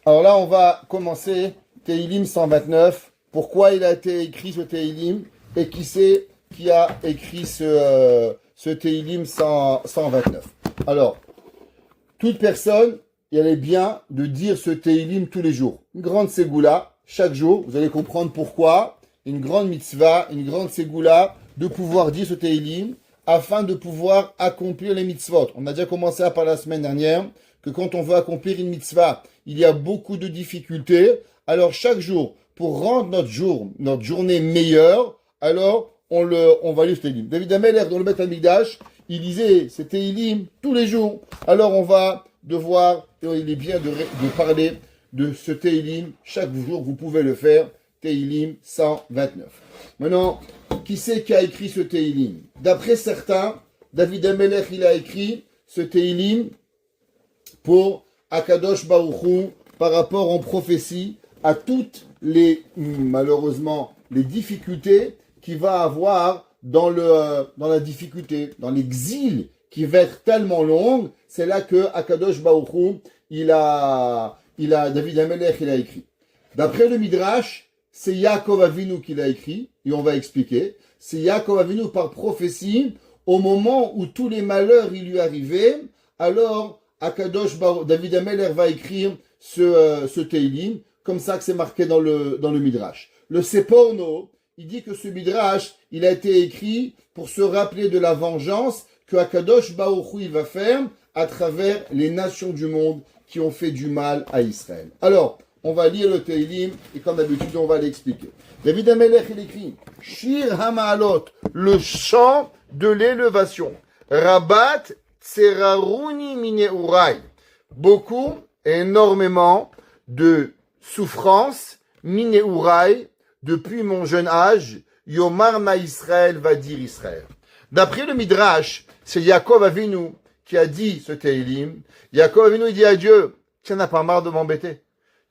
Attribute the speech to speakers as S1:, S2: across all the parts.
S1: Alors là, on va commencer Tehilim 129. Pourquoi il a été écrit ce Tehilim et qui c'est qui a écrit ce Tehilim 129. Alors, toute personne, il est bien de dire ce Tehilim tous les jours. Une grande ségoula, chaque jour, vous allez comprendre pourquoi. Une grande mitzvah, une grande ségoula, de pouvoir dire ce Tehilim afin de pouvoir accomplir les mitzvot. On a déjà commencé à parler la semaine dernière que quand on veut accomplir une mitzvah, il y a beaucoup de difficultés. Alors chaque jour, pour rendre notre journée meilleure, alors on va lire ce Tehilim. David Ameller, dans le Beth Amikdash, il disait ce Tehilim tous les jours. Alors on va devoir, il est bien de parler de ce Tehilim chaque jour, vous pouvez le faire, Tehilim 129. Maintenant, qui c'est qui a écrit ce Tehilim? D'après certains, David Ameller, il a écrit ce Tehilim pour Akadosh Baruch Hu, par rapport en prophétie à toutes les, malheureusement, les difficultés qu'il va avoir dans la difficulté, dans l'exil qui va être tellement long. C'est là que Akadosh Baruch Hu, David Ameller, il a écrit. D'après le Midrash, c'est Yaakov Avinu qui l'a écrit, et on va expliquer. C'est Yaakov Avinu par prophétie, au moment où tous les malheurs il lui arrivaient, alors David Ameller va écrire ce Tehilim, comme ça que c'est marqué dans le Midrash. Le Seporno, il dit que ce Midrash, il a été écrit pour se rappeler de la vengeance que Akadosh Baruch Hu va faire à travers les nations du monde qui ont fait du mal à Israël. Alors, on va lire le Tehilim et comme d'habitude, on va l'expliquer. David Ameller, il écrit Shir Hamaalot, le chant de l'élévation. Rabat Tseraruni Mine Urai. Beaucoup, énormément de souffrances, Mine Urai, depuis mon jeune âge, Yomar Ma Israël va dire Israël. D'après le Midrash, c'est Yaakov Avinu qui a dit ce Tehilim. Yaakov Avinu, il dit à Dieu, tu n'en as pas marre de m'embêter.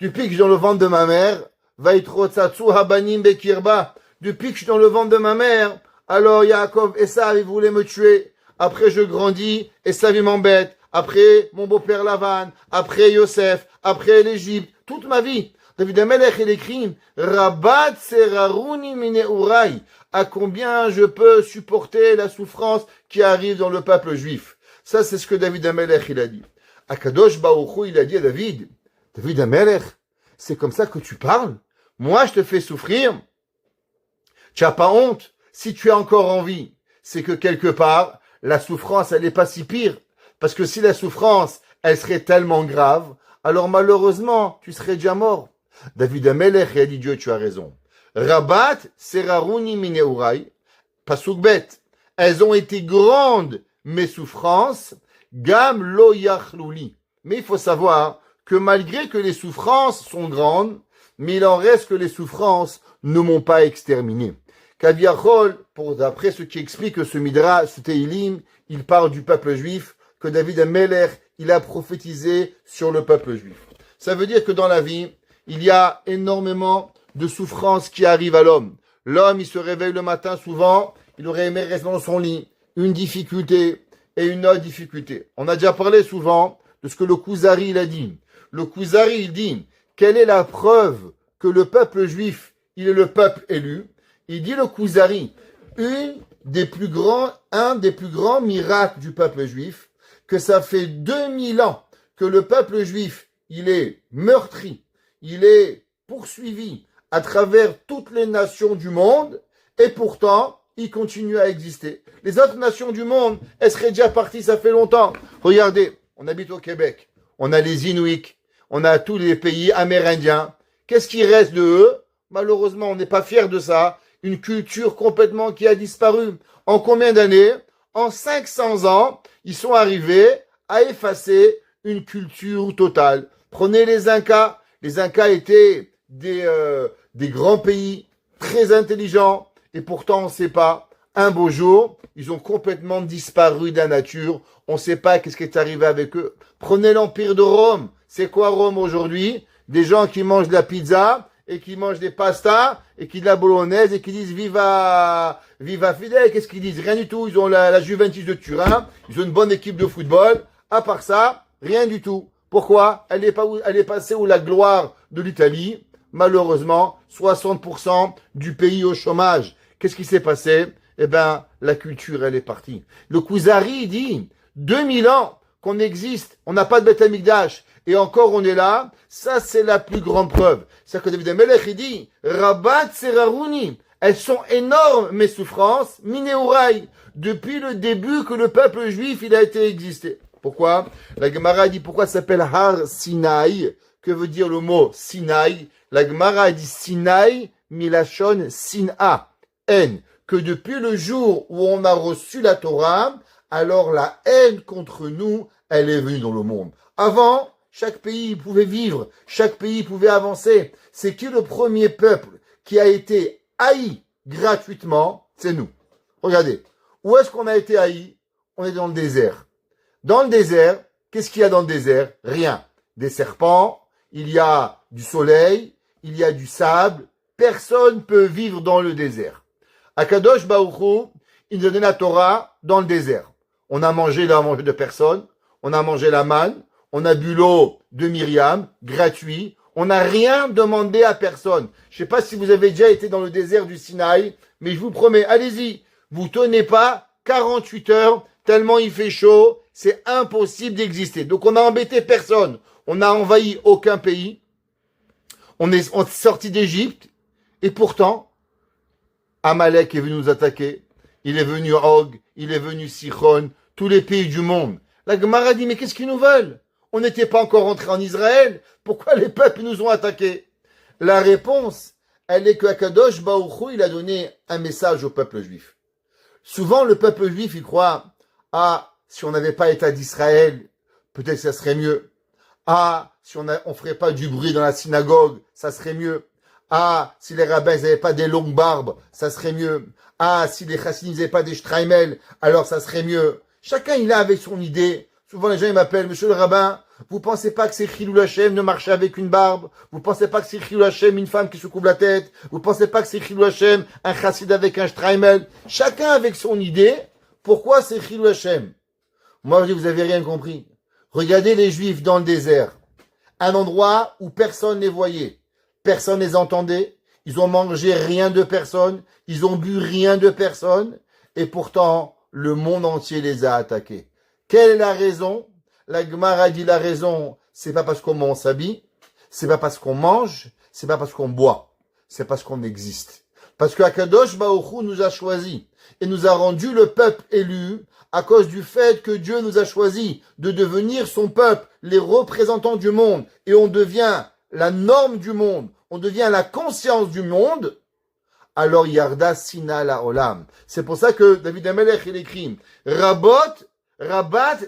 S1: Depuis que je suis dans le ventre de ma mère, Vaitrotsatsu Habanim Bekirba. Depuis que je suis dans le ventre de ma mère, alors Yaakov, Esav, il voulait me tuer. Après, je grandis, Esav, il m'embête. Après, mon beau-père Lavan. Après, Yosef. Après, l'Égypte. Toute ma vie. David Ameller, il écrit, Rabat Seraruni Mine Urai. À combien je peux supporter la souffrance qui arrive dans le peuple juif? Ça, c'est ce que David Ameller, il a dit. Akadosh Baruch Hu, il a dit à David, David Ameller, c'est comme ça que tu parles? Moi, je te fais souffrir. Tu n'as pas honte si tu as encore envie. C'est que quelque part, la souffrance, elle n'est pas si pire. Parce que si la souffrance, elle serait tellement grave, alors malheureusement, tu serais déjà mort. David Ameller, il a dit, Dieu, tu as raison. Rabat, Seraruni Mineurai, Pasuk Bet. Elles ont été grandes, mes souffrances, Gam lo yachluli. Mais il faut savoir que malgré que les souffrances sont grandes, mais il en reste que les souffrances ne m'ont pas exterminé. Kaviachol, d'après ce qui explique que ce Midrash, ce Tehilim, il parle du peuple juif, que David Ameller, il a prophétisé sur le peuple juif. Ça veut dire que dans la vie, il y a énormément de souffrances qui arrivent à l'homme. L'homme, il se réveille le matin souvent, il aurait aimé rester dans son lit, une difficulté et une autre difficulté. On a déjà parlé souvent de ce que le Kuzari, il a dit. Le Kuzari, il dit, quelle est la preuve que le peuple juif, il est le peuple élu? Il dit le Kuzari, un des plus grands miracles du peuple juif, que ça fait 2000 ans que le peuple juif, il est meurtri, il est poursuivi à travers toutes les nations du monde, et pourtant, il continue à exister. Les autres nations du monde, elles seraient déjà parties, ça fait longtemps. Regardez, on habite au Québec, on a les Inuits, on a tous les pays amérindiens. Qu'est-ce qui reste de eux? Malheureusement, on n'est pas fiers de ça. Une culture complètement qui a disparu. En combien d'années? En 500 ans, ils sont arrivés à effacer une culture totale. Prenez les Incas. Les Incas étaient des grands pays très intelligents. Et pourtant, on ne sait pas. Un beau jour, ils ont complètement disparu de la nature. On ne sait pas qu'est-ce qui est arrivé avec eux. Prenez l'Empire de Rome. C'est quoi Rome aujourd'hui? Des gens qui mangent de la pizza et qui mangent des pastas et qui de la bolognaise et qui disent viva Fidel. Qu'est-ce qu'ils disent? Rien du tout. Ils ont la Juventus de Turin. Ils ont une bonne équipe de football. À part ça, rien du tout. Pourquoi? Elle est passée où la gloire de l'Italie? Malheureusement, 60% du pays au chômage. Qu'est-ce qui s'est passé? Eh ben, la culture, elle est partie. Le Kuzari dit, 2000 ans qu'on existe, on n'a pas de Beth Amikdash, et encore on est là, ça c'est la plus grande preuve. C'est que David Amelech, il dit, Rabat Seraruni, elles sont énormes, mes souffrances, Mineurai, depuis le début que le peuple juif, il a été existé. Pourquoi? La Gemara dit, pourquoi ça s'appelle Har Sinai? Que veut dire le mot Sinai? La Gemara dit Sinai, Milachon Sina, haine. Que depuis le jour où on a reçu la Torah, alors la haine contre nous, elle est venue dans le monde. Avant, chaque pays pouvait vivre, chaque pays pouvait avancer. C'est qui le premier peuple qui a été haï gratuitement? C'est nous. Regardez, où est-ce qu'on a été haï? On est dans le désert. Dans le désert, qu'est-ce qu'il y a dans le désert? Rien. Des serpents, il y a du soleil, il y a du sable. Personne peut vivre dans le désert. Akadosh Baruch Hu, il nous a donné la Torah dans le désert. On a mangé de personne, on a mangé la manne, on a bu l'eau de Myriam, gratuit. On n'a rien demandé à personne. Je ne sais pas si vous avez déjà été dans le désert du Sinaï, mais je vous promets, allez-y. Vous tenez pas 48 heures, tellement il fait chaud, c'est impossible d'exister. Donc on n'a embêté personne. On n'a envahi aucun pays. On est sorti d'Égypte. Et pourtant, Amalek est venu nous attaquer. Il est venu Og, il est venu Sichon, tous les pays du monde. La Gemara dit, mais qu'est-ce qu'ils nous veulent? On n'était pas encore entré en Israël. Pourquoi les peuples nous ont attaqués? La réponse, elle est que Akadosh Baruch Hu, il a donné un message au peuple juif. Souvent, le peuple juif, il croit, ah, si on n'avait pas État d'Israël, peut-être que ça serait mieux. Ah, si on ferait pas du bruit dans la synagogue, ça serait mieux. Ah, si les rabbins n'avaient pas des longues barbes, ça serait mieux. Ah, si les chassidim n'avaient pas des streimels, alors ça serait mieux. Chacun, il a avec son idée. Souvent, les gens, ils m'appellent, monsieur le rabbin, vous pensez pas que c'est Chilul Hashem de marcher avec une barbe? Vous pensez pas que c'est Chilul Hashem une femme qui se couvre la tête? Vous pensez pas que c'est Chilul Hashem un chassid avec un streimel? Chacun avec son idée. Pourquoi c'est Chilul Hashem? Moi, je dis, vous avez rien compris. Regardez les Juifs dans le désert. Un endroit où personne les voyait. Personne les entendait. Ils ont mangé rien de personne. Ils ont bu rien de personne. Et pourtant, le monde entier les a attaqués. Quelle est la raison? La Gemara dit la raison, c'est pas parce qu'on s'habille, c'est pas parce qu'on mange, c'est pas parce qu'on boit, c'est parce qu'on existe. Parce que Akadosh Baruch Hu nous a choisis et nous a rendu le peuple élu à cause du fait que Dieu nous a choisis de devenir son peuple, les représentants du monde, et on devient la norme du monde, on devient la conscience du monde. Alors Yarda Sina la Olam. C'est pour ça que David Amelech il écrit Rabat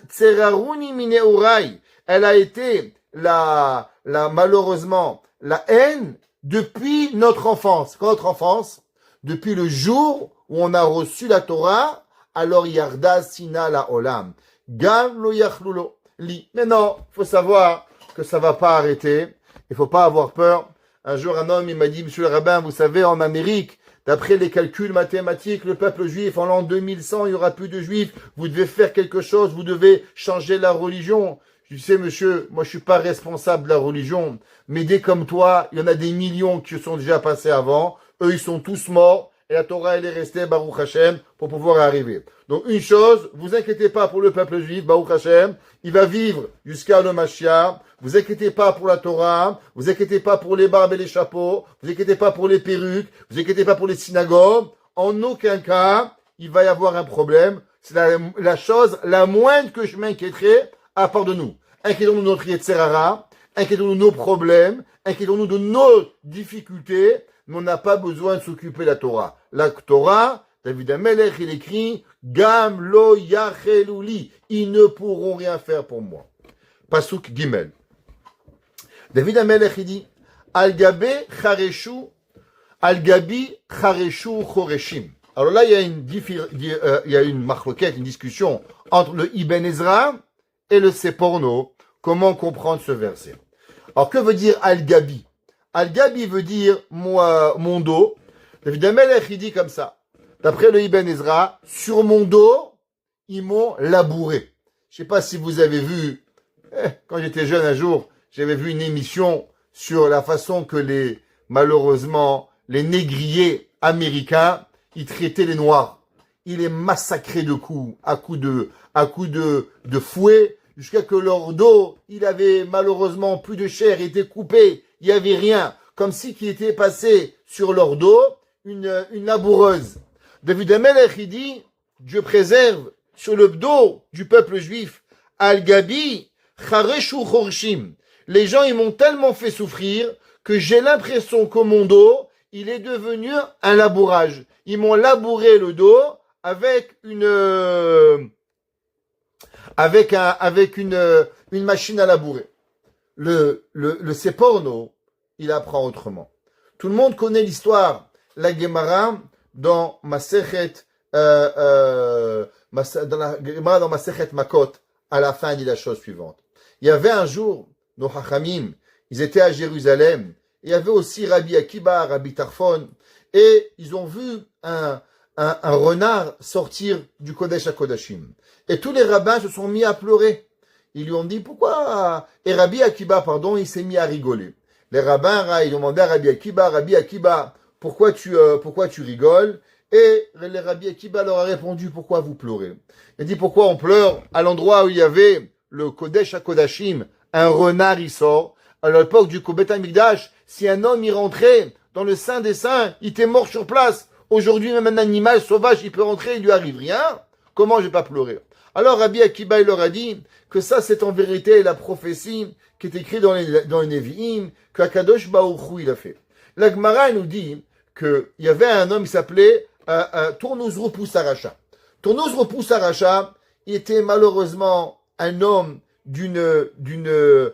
S1: Tseraruni Mineurai. Elle a été malheureusement la haine depuis notre enfance. Quand notre enfance, depuis le jour où on a reçu la Torah, alors Yarda Sina la Olam. Gam lo yachlulo li. Mais non, faut savoir que ça va pas arrêter. Il faut pas avoir peur. Un jour, un homme, il m'a dit, monsieur le rabbin, vous savez, en Amérique, d'après les calculs mathématiques, le peuple juif, en l'an 2100, il y aura plus de juifs. Vous devez faire quelque chose. Vous devez changer la religion. Je sais, monsieur, moi, je suis pas responsable de la religion. Mais dès comme toi, il y en a des millions qui sont déjà passés avant. Eux, ils sont tous morts. Et la Torah, elle est restée, Baruch Hashem, pour pouvoir arriver. Donc, une chose, vous inquiétez pas pour le peuple juif, Baruch Hashem. Il va vivre jusqu'à le Mashiach. Vous inquiétez pas pour la Torah, vous inquiétez pas pour les barbes et les chapeaux, vous inquiétez pas pour les perruques, vous inquiétez pas pour les synagogues. En aucun cas, il va y avoir un problème. C'est la chose la moindre que je m'inquiéterai à part de nous. Inquiétons-nous de notre Yetzerara, inquiétons-nous de nos problèmes, inquiétons-nous de nos difficultés, mais on n'a pas besoin de s'occuper de la Torah. La Torah, David Amelech, il écrit, Gam lo yacheluli. Ils ne pourront rien faire pour moi. Pasuk Gimel. David Amelech, il dit, Al-Gabi Chareshu Choreshim. Alors là, il y a une marloquette, une discussion entre le Ibn Ezra et le Seporno. Comment comprendre ce verset? Alors, que veut dire Al-Gabi? Al-Gabi veut dire mon dos. David Amelech, il dit comme ça. D'après le Ibn Ezra, sur mon dos, ils m'ont labouré. Je sais pas si vous avez vu Quand j'étais jeune un jour, j'avais vu une émission sur la façon que malheureusement, les négriers américains, ils traitaient les noirs. Ils les massacraient de coups, à coups de fouet, jusqu'à que leur dos, il avait malheureusement plus de chair, il était coupé, il n'y avait rien. Comme si qu'il était passé sur leur dos une laboureuse. David Amelech, il dit, Dieu préserve sur le dos du peuple juif, Al-Gabi, Chareshu Chorshim. Les gens, ils m'ont tellement fait souffrir que j'ai l'impression que mon dos, il est devenu un labourage. Ils m'ont labouré le dos avec une machine à labourer. Le Seporno, il apprend autrement. Tout le monde connaît l'histoire, la Gemara dans Masechet dans Masechet Makot, à la fin, il dit la chose suivante. Il y avait un jour, nos Hachamim, ils étaient à Jérusalem. Il y avait aussi Rabbi Akiba, Rabbi Tarfon, et ils ont vu un renard sortir du Kodesh à Kodashim. Et tous les rabbins se sont mis à pleurer. Ils lui ont dit pourquoi. Et Rabbi Akiba, il s'est mis à rigoler. Les rabbins, ils ont demandé à Rabbi Akiba, pourquoi tu rigoles? Et le Rabbi Akiba leur a répondu, pourquoi vous pleurez? Il a dit, pourquoi on pleure? À l'endroit où il y avait le Kodesh à Kodashim, un renard il sort. À l'époque du Beth Amikdash, si un homme y rentrait dans le Saint des Saints, il était mort sur place. Aujourd'hui, même un animal sauvage, il peut rentrer, il lui arrive rien. Comment je vais pas pleurer? Alors Rabbi Akiba, il leur a dit que ça, c'est en vérité la prophétie qui est écrite dans les Nevi'im, que Akadosh Baruch Hu, il a fait. La Gemara nous dit qu'il y avait un homme qui s'appelait Tournouzrou Poussaracha. Tournouzrou Poussaracha, il était malheureusement un homme d'une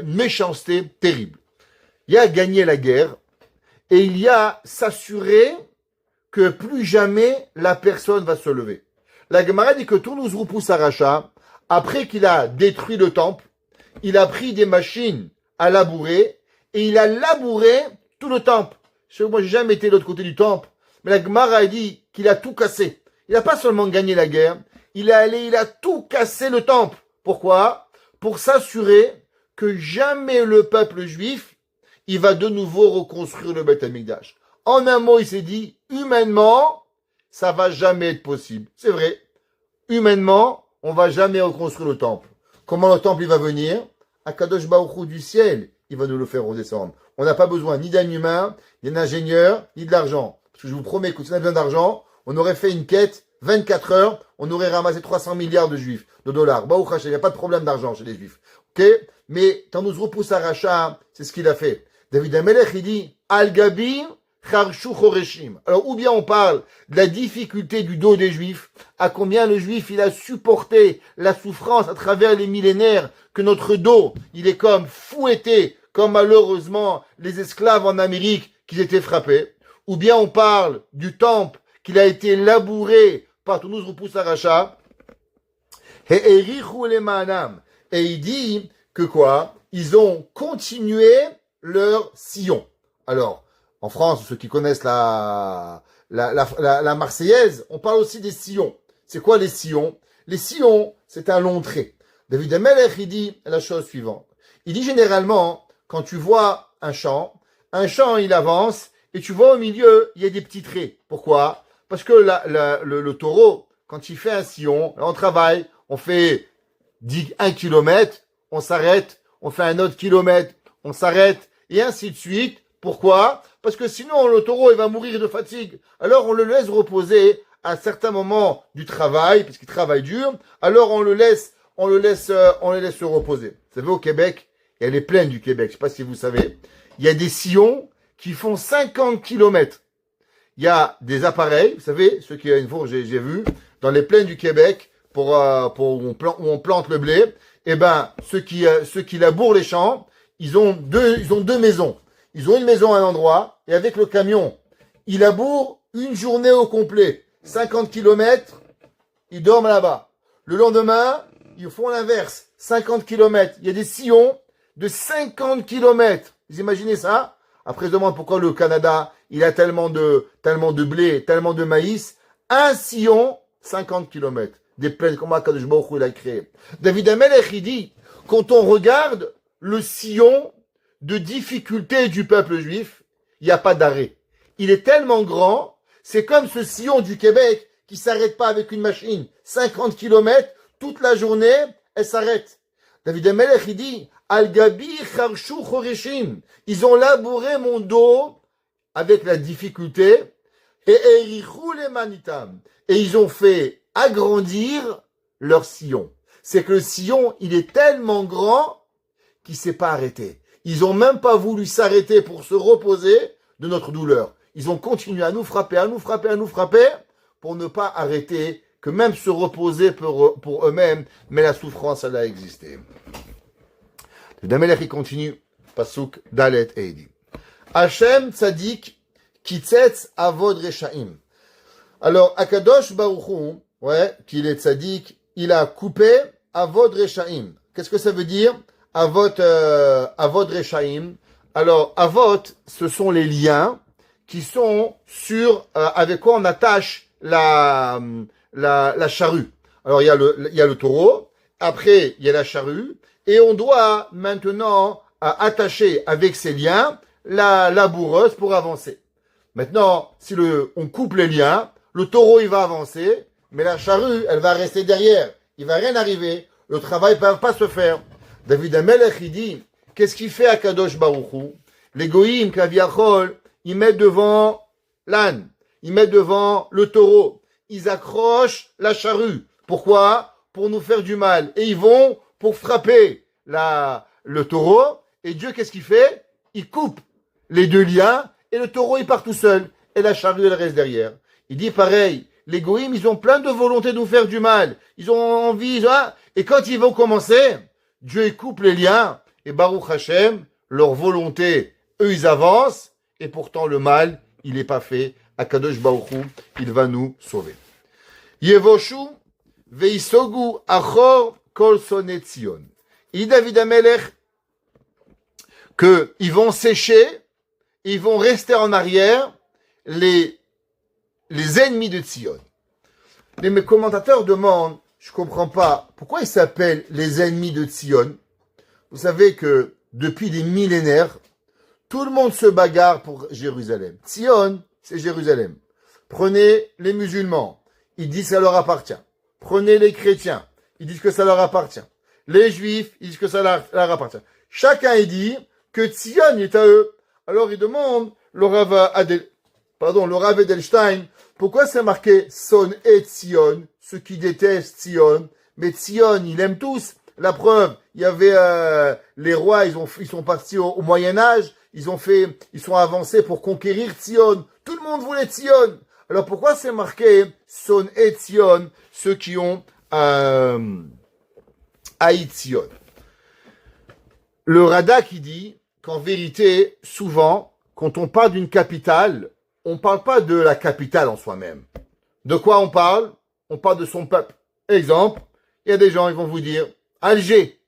S1: méchanceté terrible. Il a gagné la guerre et il a s'assuré que plus jamais la personne va se lever. La Gemara dit que Tournouzrou Poussaracha, après qu'il a détruit le temple, il a pris des machines à labourer et il a labouré tout le temple. Moi, j'ai jamais été de l'autre côté du temple, mais la Gemara a dit qu'il a tout cassé. Il n'a pas seulement gagné la guerre, il a tout cassé le temple. Pourquoi? Pour s'assurer que jamais le peuple juif, il va de nouveau reconstruire le Beth Amikdash. En un mot, il s'est dit, humainement, ça va jamais être possible. C'est vrai. Humainement, on va jamais reconstruire le temple. Comment le temple, il va venir? Akadosh Baruch Hu du ciel, il va nous le faire redescendre. On n'a pas besoin ni d'un humain, ni d'un ingénieur, ni de l'argent. Parce que je vous promets que si on a besoin d'argent, on aurait fait une quête 24 heures, on aurait ramassé 300 milliards de dollars. Baruch Hashem, il n'y a pas de problème d'argent chez les juifs. Ok? Mais, quand nous repousse à rachat, c'est ce qu'il a fait. David Amelech, il dit, Al-Gabi, Charshu Choreshim. Alors, ou bien on parle de la difficulté du dos des juifs, à combien le juif, il a supporté la souffrance à travers les millénaires, que notre dos, il est comme fouetté, comme malheureusement les esclaves en Amérique qui étaient frappés. Ou bien on parle du temple qu'il a été labouré par Tournouz Repousse Aracha. Et il dit que quoi? Ils ont continué leur sillon. Alors, en France, ceux qui connaissent la Marseillaise, on parle aussi des sillons. C'est quoi les sillons? Les sillons, c'est un long trait. David Amelech, il dit la chose suivante. Il dit généralement, quand tu vois un champ, il avance, et tu vois au milieu, il y a des petits traits. Pourquoi? Parce que le taureau, quand il fait un sillon, on travaille, on fait 1 kilomètre, on s'arrête, on fait un autre kilomètre, on s'arrête, et ainsi de suite. Pourquoi? Parce que sinon, le taureau, il va mourir de fatigue. Alors, on le laisse reposer à certains moments du travail, parce qu'il travaille dur. Alors, on le laisse se reposer. Vous savez, au Québec, il y a les plaines du Québec, je sais pas si vous savez, il y a des sillons qui font 50 kilomètres. Il y a des appareils, vous savez, ceux qui ont une fois, j'ai vu, dans les plaines du Québec, où on plante le blé, eh ben, ceux qui labourent les champs, ils ont deux maisons. Ils ont une maison à un endroit, et avec le camion, ils labourent une journée au complet. 50 kilomètres, ils dorment là-bas. Le lendemain, ils font l'inverse. 50 kilomètres. Il y a des sillons de 50 kilomètres. Vous imaginez ça? Après, je demande pourquoi le Canada, il a tellement de blé, tellement de maïs. Un sillon, 50 kilomètres. Des plaines, comment Akadosh Baruch Hu il a créé. David Amelech, il dit, Quand on regarde le sillon de difficulté du peuple juif, il n'y a pas d'arrêt. Il est tellement grand, c'est comme ce sillon du Québec qui s'arrête pas avec une machine. 50 kilomètres, toute la journée, elle s'arrête. David Amelech, il dit, Al-Gabi Charshu Choreshim. Ils ont labouré mon dos avec la difficulté et Erichou les manitam. Et ils ont fait agrandir leur sillon. C'est que le sillon, il est tellement grand qu'il s'est pas arrêté. Ils ont même pas voulu s'arrêter pour se reposer de notre douleur. Ils ont continué à nous frapper, à nous frapper, à nous frapper, pour ne pas arrêter, que même se reposer pour eux-mêmes, mais la souffrance, elle a existé. Damelech, il continue, Pasuk Dalet et il dit, Hachem Tzadik Kitzetz Avod Reshaim. Alors, Akadosh Baruch Hu, qu'il est Tzadik, il a coupé Avod Reshaim. Qu'est-ce que ça veut dire? Avod Reshaim. Alors, Avod, ce sont les liens qui sont sur, avec quoi on attache la charrue. Alors, il y a le taureau, après, il y a la charrue, et on doit maintenant attacher avec ces liens la laboureuse pour avancer. Maintenant, si on coupe les liens, le taureau, il va avancer, mais la charrue, elle va rester derrière. Il va rien arriver. Le travail ne va pas se faire. David Amelech, il dit, qu'est-ce qu'il fait à Kadosh Baruch Hu? Les goïms, Kaviachol, ils mettent devant l'âne, ils mettent devant le taureau, ils accrochent la charrue. Pourquoi? Pour nous faire du mal. Et ils vont pour frapper le taureau. Et Dieu, qu'est-ce qu'il fait? Il coupe les deux liens et le taureau, il part tout seul. Et la charrue, elle reste derrière. Il dit pareil, les goïms, ils ont plein de volonté de nous faire du mal. Ils ont envie, et quand ils vont commencer, Dieu il coupe les liens, et Baruch Hashem, leur volonté, eux ils avancent, et pourtant le mal, il n'est pas fait. Akadosh Baruch Hu, il va nous sauver. Yevoshu veisogu achor kol sonet Tzion. Il dit David Amelech que ils vont sécher, ils vont rester en arrière les ennemis de Tzion. Mes commentateurs demandent, je comprends pas, pourquoi ils s'appellent les ennemis de Tzion? Vous savez que depuis des millénaires, tout le monde se bagarre pour Jérusalem. Tzion, c'est Jérusalem. Prenez les musulmans, ils disent que ça leur appartient. Prenez les chrétiens, ils disent que ça leur appartient. Les juifs, ils disent que ça leur appartient. Chacun, il dit que Tzion est à eux. Alors ils demandent le Rav Edelstein, pourquoi c'est marqué Son et Tzion, ceux qui détestent Tzion, mais Tzion, ils l'aiment tous. La preuve, il y avait les rois, ils sont partis au Moyen-Âge, ils sont avancés pour conquérir Tzion. Tout le monde voulait Tzion. Alors pourquoi c'est marqué Son et Tzion, ceux qui ont haï Tzion? Le Radak, il dit qu'en vérité, souvent, quand on parle d'une capitale, on ne parle pas de la capitale en soi-même. De quoi on parle? On parle de son peuple. Exemple, il y a des gens, ils vont vous dire, Alger.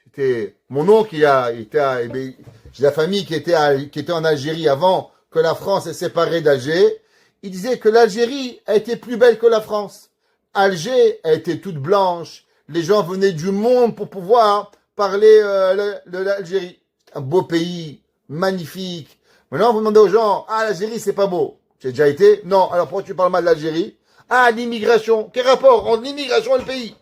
S1: C'était mon oncle j'ai la famille qui était en Algérie avant que la France est séparée d'Alger. Il disait que l'Algérie a été plus belle que la France. Alger a été toute blanche. Les gens venaient du monde pour pouvoir parler de l'Algérie. Un beau pays, magnifique. Maintenant, vous demandez aux gens, l'Algérie, c'est pas beau. Tu as déjà été? Non. Alors, pourquoi tu parles mal de l'Algérie? L'immigration. Quel rapport entre l'immigration et le pays?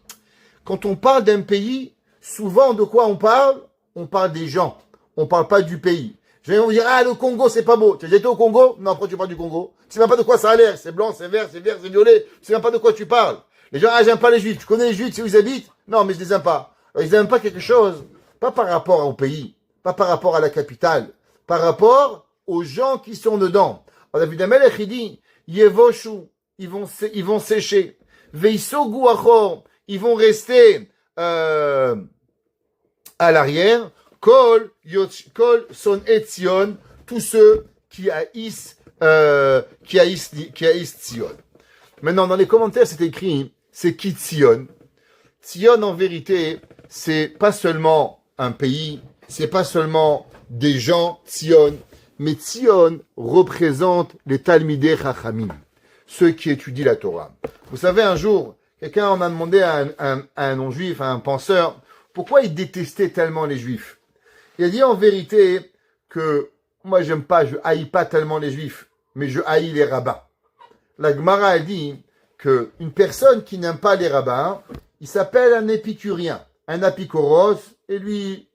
S1: Quand on parle d'un pays, souvent, de quoi on parle? On parle des gens. On parle pas du pays. Je vais vous dire, le Congo, c'est pas beau. Tu as déjà été au Congo? Non, pourquoi tu parles du Congo? Tu sais même pas de quoi ça a l'air. C'est blanc, c'est vert, c'est violet. Tu sais même pas de quoi tu parles. Les gens, j'aime pas les Juifs. Tu connais les Juifs, c'est où ils habitent? Non, mais je les aime pas. Alors, ils aiment pas quelque chose, pas par rapport au pays, pas par rapport à la capitale, par rapport aux gens qui sont dedans. Alors, David Amelech, il dit, Yevoshu, ils vont sécher. Veisogu achor, ils vont rester, à l'arrière. Kol son Tzion, tous ceux qui haïssent Tzion. Maintenant, dans les commentaires, c'est écrit, c'est qui Tzion? Tzion, en vérité, c'est pas seulement un pays, c'est pas seulement des gens, Tzion, mais Tzion représente les Talmidei Chachamim, ceux qui étudient la Torah. Vous savez, un jour, quelqu'un en a demandé à un non-juif, à un penseur, pourquoi il détestait tellement les juifs? Il a dit en vérité que moi je haïs pas tellement les juifs, mais je haïs les rabbins. La Gemara a dit qu'une personne qui n'aime pas les rabbins, il s'appelle un épicurien, un apicoros, et lui,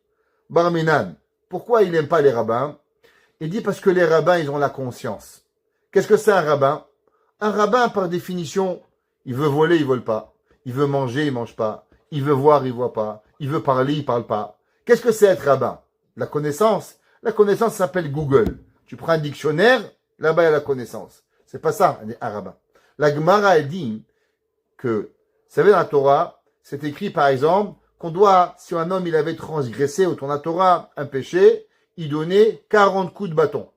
S1: barminan. Pourquoi il n'aime pas les rabbins? Il dit parce que les rabbins, ils ont la conscience. Qu'est-ce que c'est un rabbin? Un rabbin, par définition, il veut voler, il vole pas. Il veut manger, il mange pas. Il veut voir, il voit pas. Il veut parler, il parle pas. Qu'est-ce que c'est être rabbin? La connaissance. La connaissance s'appelle Google. Tu prends un dictionnaire, là-bas il y a la connaissance. C'est pas ça, un rabbin. La Gemara, elle dit que, vous savez, dans la Torah, c'est écrit, par exemple, qu'on doit, si un homme, il avait transgressé, autour de la Torah, un péché, il donnait 40 coups de bâton.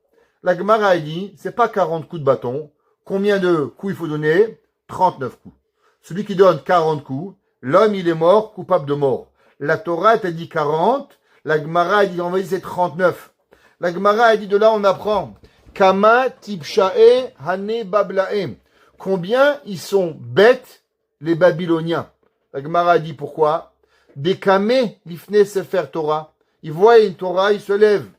S1: La Gemara, elle dit, c'est pas 40 coups de bâton. Combien de coups il faut donner? 39 coups. Celui qui donne 40 coups, l'homme, il est mort, coupable de mort. La Torah, elle dit 40. La Gemara, elle dit, on va dire, c'est 39. La Gemara, elle dit, de là, on apprend. Kama tipshae hane bablaem. Combien ils sont bêtes, les Babyloniens. La Gemara dit pourquoi? Des kamé lifne sefer Torah. Ils voient une Torah, ils se lèvent.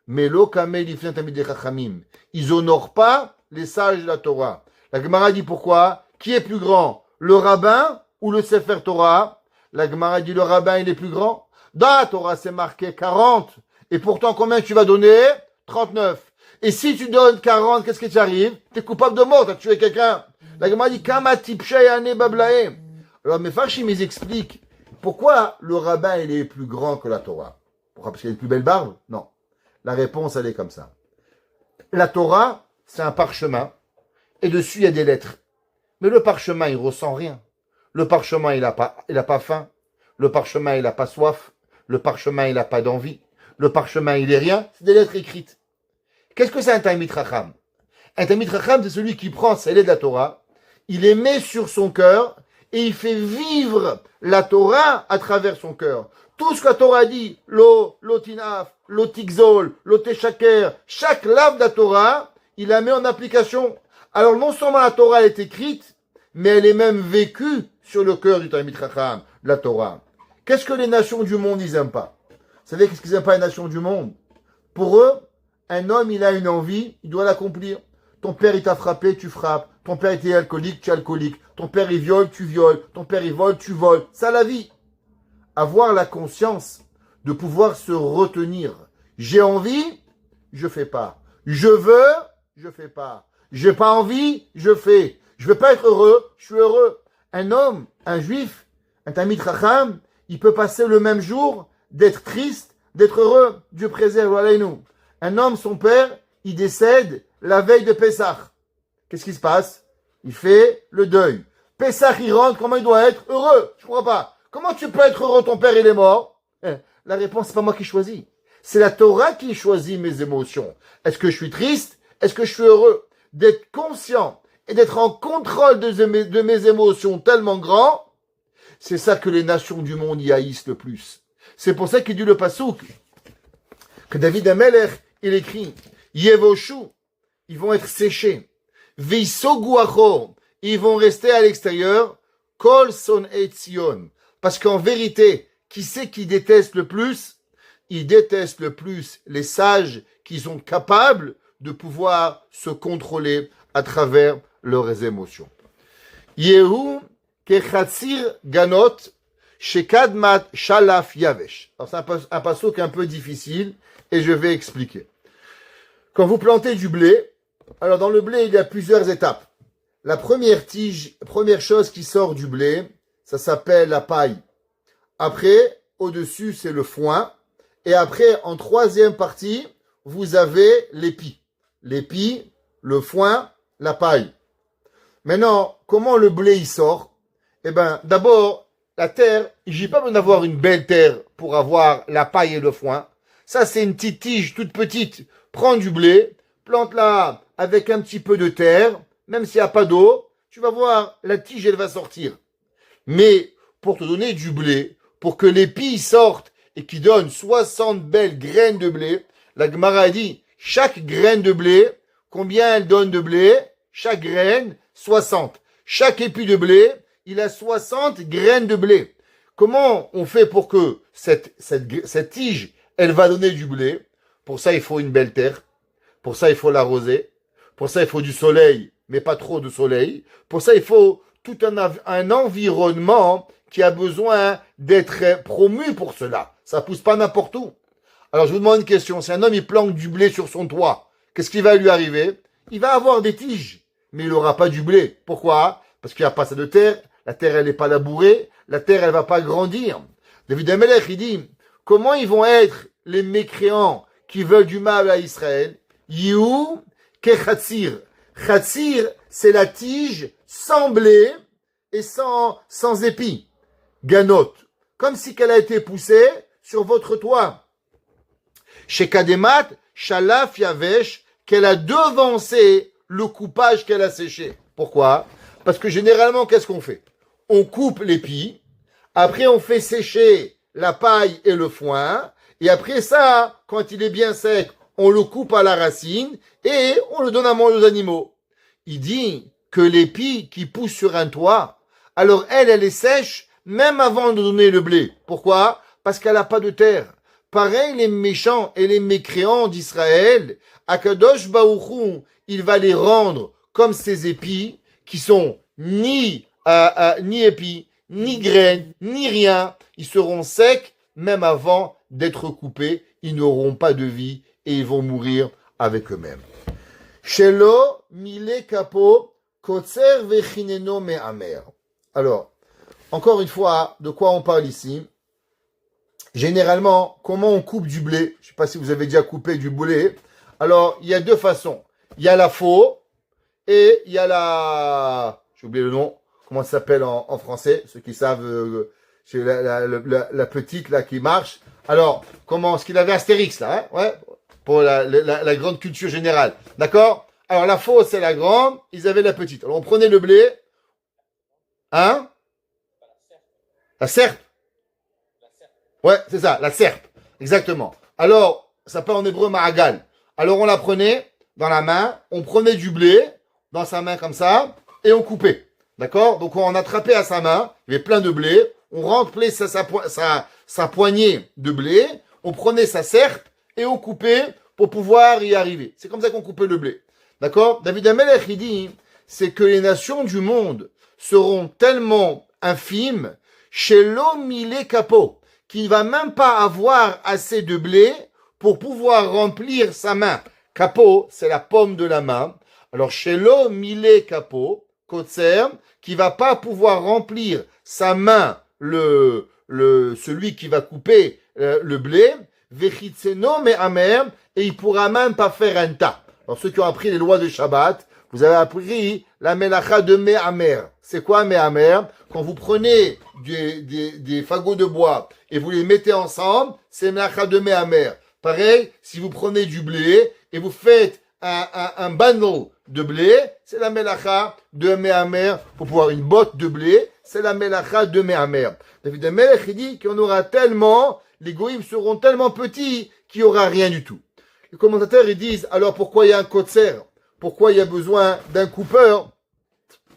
S1: Mais lo kamé lifne tamid chachamim. Ils honorent pas les sages de la Torah. La Gemara dit pourquoi? Qui est plus grand? Le rabbin ou le sefer Torah? La Gemara dit le rabbin, il est plus grand. Dans la Torah, c'est marqué 40. Et pourtant, combien tu vas donner? 39. Et si tu donnes 40, qu'est-ce qui t'arrive? Tu es coupable de mort, tu as tué quelqu'un. La Gemara dit, Kama tipshay ane bablae. Alors, mes fachim, ils expliquent pourquoi le rabbin, il est plus grand que la Torah. Pourquoi? Parce qu'il a une plus belle barbe? Non. La réponse, elle est comme ça. La Torah, c'est un parchemin. Et dessus, il y a des lettres. Mais le parchemin, il ressent rien. Le parchemin, il a pas faim. Le parchemin, il a pas soif. Le parchemin, il a pas d'envie. Le parchemin, il est rien. C'est des lettres écrites. Qu'est-ce que c'est un Talmid Chacham? Un Talmid Chacham, c'est celui qui prend ces lettres de la Torah, il les met sur son cœur et il fait vivre la Torah à travers son cœur. Tout ce que la Torah dit, l'otinaf, l'otikzol, l'oteshaker, chaque lave de la Torah, il la met en application. Alors non seulement la Torah est écrite, mais elle est même vécue sur le cœur du Talmid Chacham, la Torah. Qu'est-ce que les nations du monde, ils n'aiment pas? Vous savez qu'est-ce qu'ils n'aiment pas les nations du monde? Pour eux, un homme, il a une envie, il doit l'accomplir. Ton père, il t'a frappé, tu frappes. Ton père était alcoolique, tu es alcoolique. Ton père, il viole, tu violes. Ton père, il vole, tu voles. Ça, la vie. Avoir la conscience de pouvoir se retenir. J'ai envie, je fais pas. Je veux, je fais pas. J'ai pas envie, je fais. Je veux pas être heureux, je suis heureux. Un homme, un juif, un Talmid Chacham, il peut passer le même jour d'être triste, d'être heureux. Dieu préserve, voilà nous. Un homme, son père, il décède la veille de Pessah. Qu'est-ce qui se passe? Il fait le deuil. Pessah, il rentre, comment il doit être? Heureux. Je comprends pas. Comment tu peux être heureux? Ton père, il est mort. La réponse, c'est pas moi qui choisis. C'est la Torah qui choisit mes émotions. Est-ce que je suis triste? Est-ce que je suis heureux? D'être conscient et d'être en contrôle de mes émotions tellement grand, c'est ça que les nations du monde y haïssent le plus. C'est pour ça qu'il dit le pasouk, que David Amelech, il écrit, Yevoshu, ils vont être séchés. Veisoguacho, ils vont rester à l'extérieur. Kol son etzion. Parce qu'en vérité, qui c'est qui déteste le plus? Ils détestent le plus les sages qui sont capables de pouvoir se contrôler à travers leurs émotions. Yehu kechatzir ganot shekadmat shalaf yavesh. Alors c'est un passouk un peu difficile et je vais expliquer. Quand vous plantez du blé, alors dans le blé, il y a plusieurs étapes. La première tige, première chose qui sort du blé, ça s'appelle la paille. Après, au-dessus, c'est le foin. Et après, en troisième partie, vous avez l'épi. L'épi, le foin, la paille. Maintenant, comment le blé il sort? Eh ben, d'abord, la terre, j'ai pas besoin d'avoir une belle terre pour avoir la paille et le foin. Ça, c'est une petite tige toute petite. Prends du blé, plante-la avec un petit peu de terre, même s'il n'y a pas d'eau, tu vas voir, la tige, elle va sortir. Mais, pour te donner du blé, pour que l'épi sorte et qu'il donne 60 belles graines de blé, la Gemara dit, chaque graine de blé, combien elle donne de blé? Chaque graine, 60. Chaque épi de blé, il a 60 graines de blé. Comment on fait pour que cette tige, elle va donner du blé? Pour ça, il faut une belle terre. Pour ça, il faut l'arroser. Pour ça, il faut du soleil, mais pas trop de soleil. Pour ça, il faut tout un environnement qui a besoin d'être promu pour cela. Ça pousse pas n'importe où. Alors, je vous demande une question. Si un homme, il plante du blé sur son toit, qu'est-ce qui va lui arriver? Il va avoir des tiges, mais il n'aura pas du blé. Pourquoi? Parce qu'il n'y a pas assez de terre. La terre, elle n'est pas labourée. La terre, elle va pas grandir. David Amelech, il dit, comment ils vont être les mécréants qui veulent du mal à Israël? Yihu kechatzir. Chatzir, c'est la tige sans blé et sans épis. Ganot. Comme si qu'elle a été poussée sur votre toit. Chez Kademat, Shalaf Yavesh, qu'elle a devancé le coupage qu'elle a séché. Pourquoi? Parce que généralement, qu'est-ce qu'on fait? On coupe l'épi, après on fait sécher la paille et le foin, et après ça, quand il est bien sec, on le coupe à la racine et on le donne à manger aux animaux. Il dit que l'épi qui pousse sur un toit, alors elle est sèche même avant de donner le blé. Pourquoi? Parce qu'elle n'a pas de terre. Pareil, les méchants et les mécréants d'Israël, Akadosh Baruch Hu, il va les rendre comme ces épis qui sont ni épis, ni graines, ni rien. Ils seront secs même avant d'être coupés. Ils n'auront pas de vie et ils vont mourir avec eux-mêmes. Shelo mile kapo kotzer vechineno me'amer. Alors, encore une fois, de quoi on parle ici? Généralement, comment on coupe du blé? Je ne sais pas si vous avez déjà coupé du blé. Alors, il y a deux façons. Il y a la faux et il y a la... J'ai oublié le nom. Comment ça s'appelle en français? Ceux qui savent, c'est la petite là qui marche. Alors, comment ce qu'il avait Astérix là, hein? Ouais, pour la grande culture générale. D'accord? Alors, la faux, c'est la grande. Ils avaient la petite. Alors, on prenait le blé. Hein? La serpe. Ouais, c'est ça, la serpe. Exactement. Alors, ça s'appelle en hébreu ma'agal. Alors, on la prenait dans la main, on prenait du blé dans sa main comme ça, et on coupait. D'accord? Donc, on attrapait à sa main, il y avait plein de blé, on remplait sa poignée de blé, on prenait sa serpe, et on coupait pour pouvoir y arriver. C'est comme ça qu'on coupait le blé. D'accord? David Amelech, il dit, c'est que les nations du monde seront tellement infimes, chez l'homme il est capot, qu'il ne va même pas avoir assez de blé pour pouvoir remplir sa main. Capot, c'est la paume de la main. Alors, chez l'homme, il est capot, kotser, qui va pas pouvoir remplir sa main, celui qui va couper le blé, vechitseno mais amer, et il pourra même pas faire un tas. Alors, ceux qui ont appris les lois de Shabbat, vous avez appris la melacha de Me'amer. C'est quoi Me'amer? Quand vous prenez des fagots de bois et vous les mettez ensemble, c'est melacha de Me'amer. Pareil, si vous prenez du blé et vous faites un bundle de blé, c'est la melacha de Me'amer. Pour pouvoir une botte de blé, c'est la melacha de Me'amer. David Amelech, il dit qu'on aura tellement, les goïms seront tellement petits qu'il n'y aura rien du tout. Les commentateurs, ils disent, alors pourquoi il y a un kotser? Pourquoi il y a besoin d'un coupeur,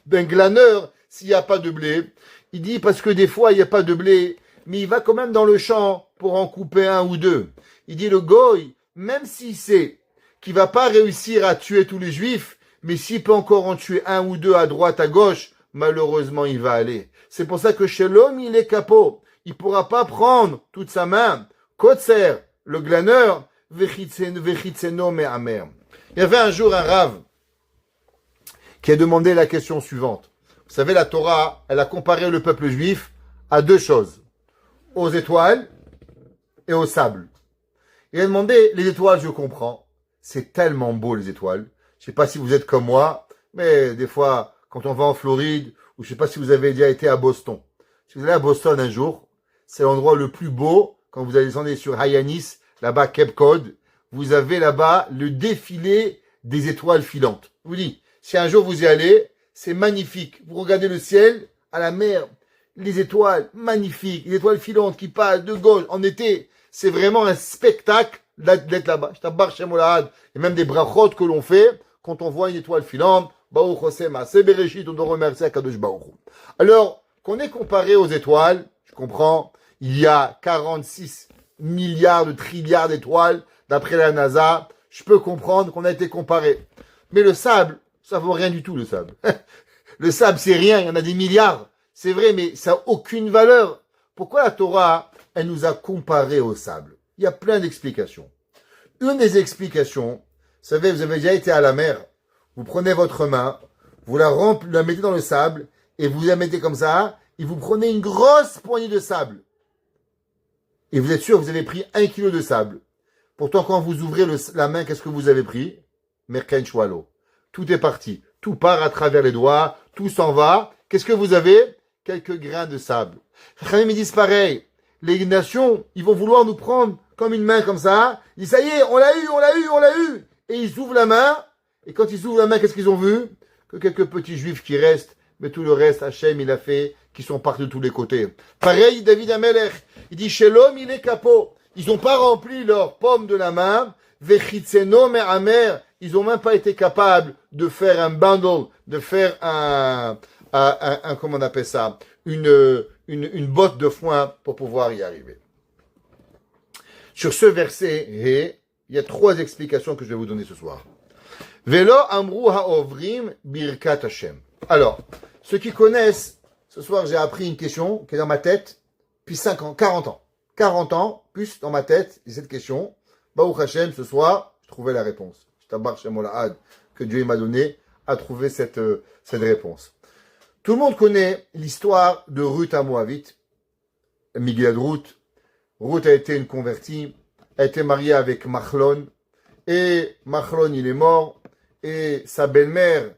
S1: d'un glaneur, s'il n'y a pas de blé? Il dit parce que des fois, il n'y a pas de blé, mais il va quand même dans le champ pour en couper un ou deux. Il dit le goy, même s'il sait qu'il va pas réussir à tuer tous les juifs, mais s'il peut encore en tuer un ou deux à droite, à gauche, malheureusement, il va aller. C'est pour ça que chez l'homme, il est capot. Il pourra pas prendre toute sa main. Kotser, le glaneur, vechitzeno me'amer. Il y avait un jour un rave qui a demandé la question suivante. Vous savez, la Torah, elle a comparé le peuple juif à deux choses. Aux étoiles et au sable. Il a demandé, les étoiles, je comprends. C'est tellement beau, les étoiles. Je sais pas si vous êtes comme moi, mais des fois, quand on va en Floride, ou je sais pas si vous avez déjà été à Boston. Si vous allez à Boston un jour, c'est l'endroit le plus beau, quand vous allez descendre sur Hyannis, là-bas, Cape Cod, vous avez là-bas le défilé des étoiles filantes. Je vous dis, si un jour vous y allez, c'est magnifique. Vous regardez le ciel, à la mer, les étoiles, magnifiques, les étoiles filantes qui passent de gauche en été. C'est vraiment un spectacle d'être là-bas. Je t'abarre chez Molad. Et même des brachot que l'on fait quand on voit une étoile filante. Baruch Hosema, c'est Bereshit, on doit remercier Akadosh Baruch. Alors, qu'on est comparé aux étoiles, je comprends? Il y a 46 milliards de trilliards d'étoiles, d'après la NASA. Je peux comprendre qu'on a été comparé. Mais le sable, ça vaut rien du tout, le sable. Le sable, c'est rien, il y en a des milliards. C'est vrai, mais ça n'a aucune valeur. Pourquoi la Torah, elle nous a comparé au sable? Il y a plein d'explications. Une des explications, vous savez, vous avez déjà été à la mer, vous prenez votre main, vous la mettez dans le sable, et vous la mettez comme ça, et vous prenez une grosse poignée de sable. Et vous êtes sûr, vous avez pris 1 kilo de sable. Pourtant, quand vous ouvrez la main, qu'est-ce que vous avez pris? Merken Shwalo. Tout est parti. Tout part à travers les doigts, tout s'en va. Qu'est-ce que vous avez? Quelques grains de sable. Chachamim, ils disent pareil. Les nations, ils vont vouloir nous prendre comme une main comme ça. Ils disent, ça y est, on l'a eu, on l'a eu, on l'a eu. Et ils ouvrent la main. Et quand ils ouvrent la main, qu'est-ce qu'ils ont vu? Que quelques petits juifs qui restent. Mais tout le reste, Hachem, il a fait, qui sont partis de tous les côtés. Pareil, David Amelech. Il dit, chez l'homme, il est capot. Ils n'ont pas rempli leur paume de la main. Vechitzeno me amer. Ils n'ont même pas été capables de faire un bundle, de faire un comment on appelle ça, une botte de foin pour pouvoir y arriver. Sur ce verset, il y a 3 explications que je vais vous donner ce soir. Velo amru haovrim birkat Hashem. Alors, ceux qui connaissent, ce soir j'ai appris une question qui est dans ma tête depuis 5 ans, 40 ans. 40 ans, plus dans ma tête, cette question. Baruch Hashem, ce soir, je trouvais la réponse. Je tabarre chez Molahad, que Dieu m'a donné à trouver cette réponse. Tout le monde connaît l'histoire de Ruth à Moabite, Migilad Ruth. Ruth a été une convertie, a été mariée avec Machlon, et Machlon il est mort, et sa belle-mère,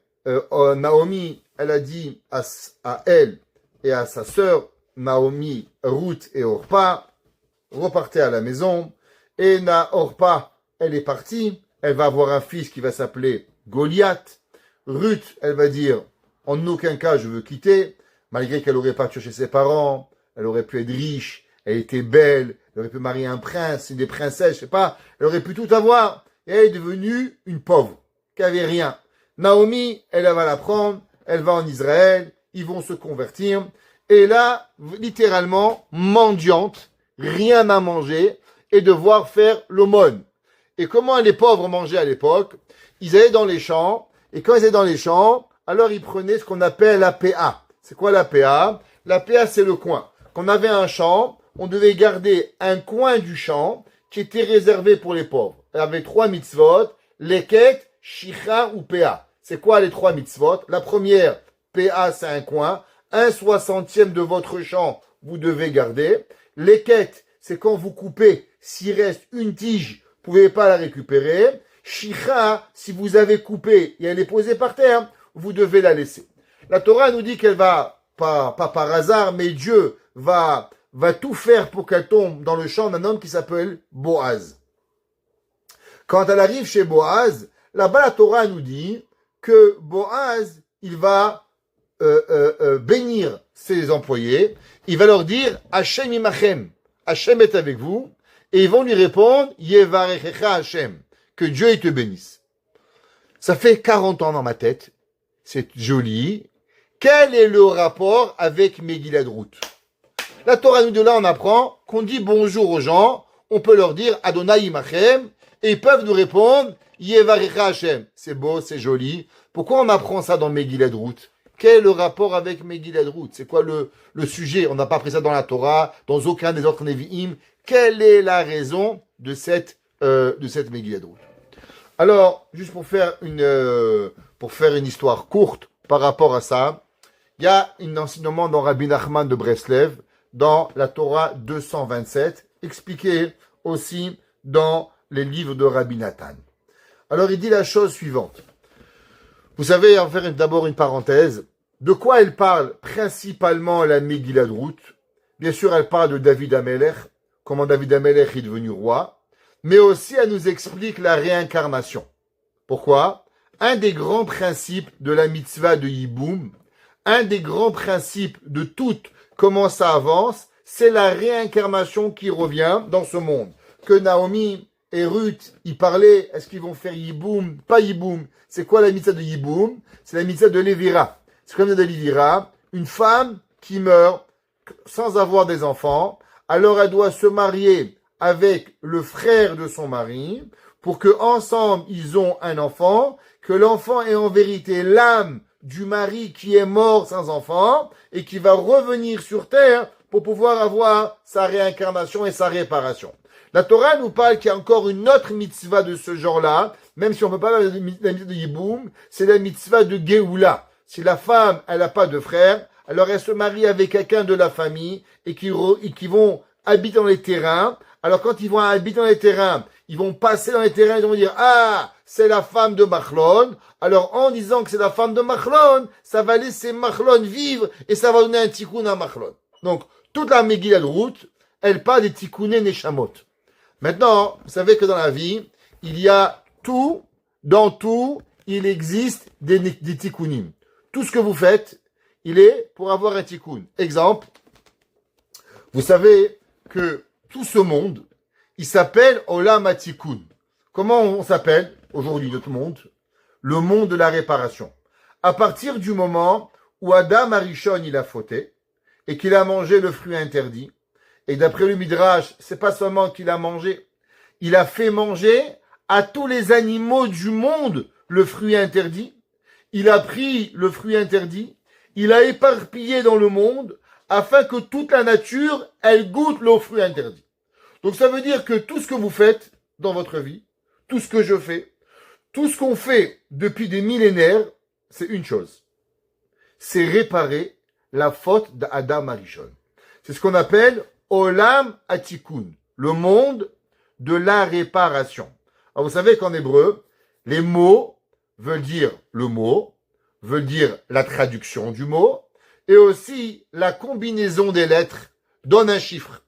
S1: Naomi, elle a dit à elle et à sa sœur, Naomi, Ruth et Orpa, repartez à la maison, et Orpa, elle est partie, elle va avoir un fils qui va s'appeler Goliath. Ruth, elle va dire, en aucun cas je veux quitter, malgré qu'elle aurait pas tué chez ses parents, elle aurait pu être riche, elle était belle, elle aurait pu marier un prince, une des princesses, je sais pas, elle aurait pu tout avoir, et elle est devenue une pauvre, qui avait rien. Naomi, elle va la prendre, elle va en Israël, ils vont se convertir, et là, littéralement, mendiante, rien à manger, et devoir faire l'aumône. Et comment les pauvres mangeaient à l'époque? Ils allaient dans les champs, et quand ils allaient dans les champs, alors ils prenaient ce qu'on appelle la PA. C'est quoi la PA? La PA, c'est le coin. Quand on avait un champ, on devait garder un coin du champ qui était réservé pour les pauvres. Il y avait 3 mitzvot, leket, shicha ou PA. C'est quoi les 3 mitzvot? La première, PA, c'est un coin. 1/60 de votre champ, vous devez garder. Leket, c'est quand vous coupez, s'il reste une tige, vous ne pouvez pas la récupérer. Shicha, si vous avez coupé et elle est posée par terre, vous devez la laisser. La Torah nous dit qu'elle va, pas par hasard, mais Dieu va tout faire pour qu'elle tombe dans le champ d'un homme qui s'appelle Boaz. Quand elle arrive chez Boaz, là-bas la Torah nous dit que Boaz, il va bénir ses employés, il va leur dire Hashem imachem, Hashem est avec vous, et ils vont lui répondre Yevarechecha Hashem, que Dieu il te bénisse. Ça fait 40 ans dans ma tête, c'est joli. Quel est le rapport avec Megilad Ruth? La Torah nous de là on apprend qu'on dit bonjour aux gens, on peut leur dire Adonai imachem, et ils peuvent nous répondre Yevarecha Hashem. C'est beau, c'est joli. Pourquoi on apprend ça dans Megilad Ruth? Quel est le rapport avec Megilad Ruth? C'est quoi le sujet? On n'a pas pris ça dans la Torah, dans aucun des autres Nevi'im. Quelle est la raison de cette Megilad Ruth? Alors, juste pour faire une histoire courte par rapport à ça, il y a un enseignement dans Rabbi Nachman de Breslev, dans la Torah 227, expliqué aussi dans les livres de Rabbi Nathan. Alors, il dit la chose suivante. Vous savez, on va faire d'abord une parenthèse. De quoi elle parle principalement la Megilad Ruth? Bien sûr, elle parle de David Amelech, comment David Amelech est devenu roi, mais aussi elle nous explique la réincarnation. Pourquoi? Un des grands principes de la mitzvah de Yiboum, un des grands principes de tout comment ça avance, c'est la réincarnation qui revient dans ce monde. Que Naomi et Ruth, ils parlaient, est-ce qu'ils vont faire Yiboum? Pas Yiboum. C'est quoi la mitzvah de Yiboum? C'est la mitzvah de Lévira. C'est comme la de Lévira, une femme qui meurt, sans avoir des enfants, alors elle doit se marier avec le frère de son mari pour que ensemble ils ont un enfant, que l'enfant est en vérité l'âme du mari qui est mort sans enfant et qui va revenir sur terre pour pouvoir avoir sa réincarnation et sa réparation. La Torah nous parle qu'il y a encore une autre mitzvah de ce genre-là, même si on ne peut pas parler de la mitzvah de Yiboum, c'est la mitzvah de Géoula. Si la femme, elle n'a pas de frère, alors elle se marie avec quelqu'un de la famille et qui vont habiter dans les terrains. Alors quand ils vont habiter dans les terrains, ils vont passer dans les terrains, ils vont dire, ah, c'est la femme de Machlon. Alors en disant que c'est la femme de Machlon, ça va laisser Machlon vivre et ça va donner un tikkun à Machlon. Donc, toute la Megillah de route, elle parle des tikkuné neshamot. Maintenant, vous savez que dans la vie, il y a tout, dans tout, il existe des tikkunim. Tout ce que vous faites, il est pour avoir un tikkun. Exemple, vous savez que tout ce monde, il s'appelle Olam HaTikkun. Comment on s'appelle aujourd'hui notre monde? Le monde de la réparation. À partir du moment où Adam Arishon il a fauté et qu'il a mangé le fruit interdit, et d'après le Midrash, c'est pas seulement qu'il a mangé, il a fait manger à tous les animaux du monde le fruit interdit. Il a pris le fruit interdit, il a éparpillé dans le monde afin que toute la nature, elle goûte le fruit interdit. Donc ça veut dire que tout ce que vous faites dans votre vie, tout ce que je fais, tout ce qu'on fait depuis des millénaires, c'est une chose. C'est réparer la faute d'Adam Arishon. C'est ce qu'on appelle Olam HaTikkun, le monde de la réparation. Alors vous savez qu'en hébreu, les mots veulent dire le mot, veulent dire la traduction du mot, et aussi la combinaison des lettres donne un chiffre.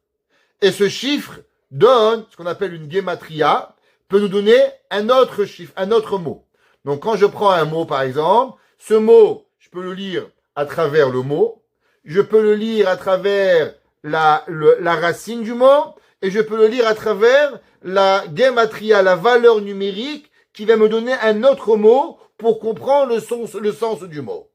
S1: Et ce chiffre donne ce qu'on appelle une gematria, peut nous donner un autre chiffre, un autre mot. Donc quand je prends un mot par exemple, ce mot, je peux le lire à travers le mot, je peux le lire à travers la racine du mot, et je peux le lire à travers la gematria, la valeur numérique, qui va me donner un autre mot pour comprendre le sens du mot.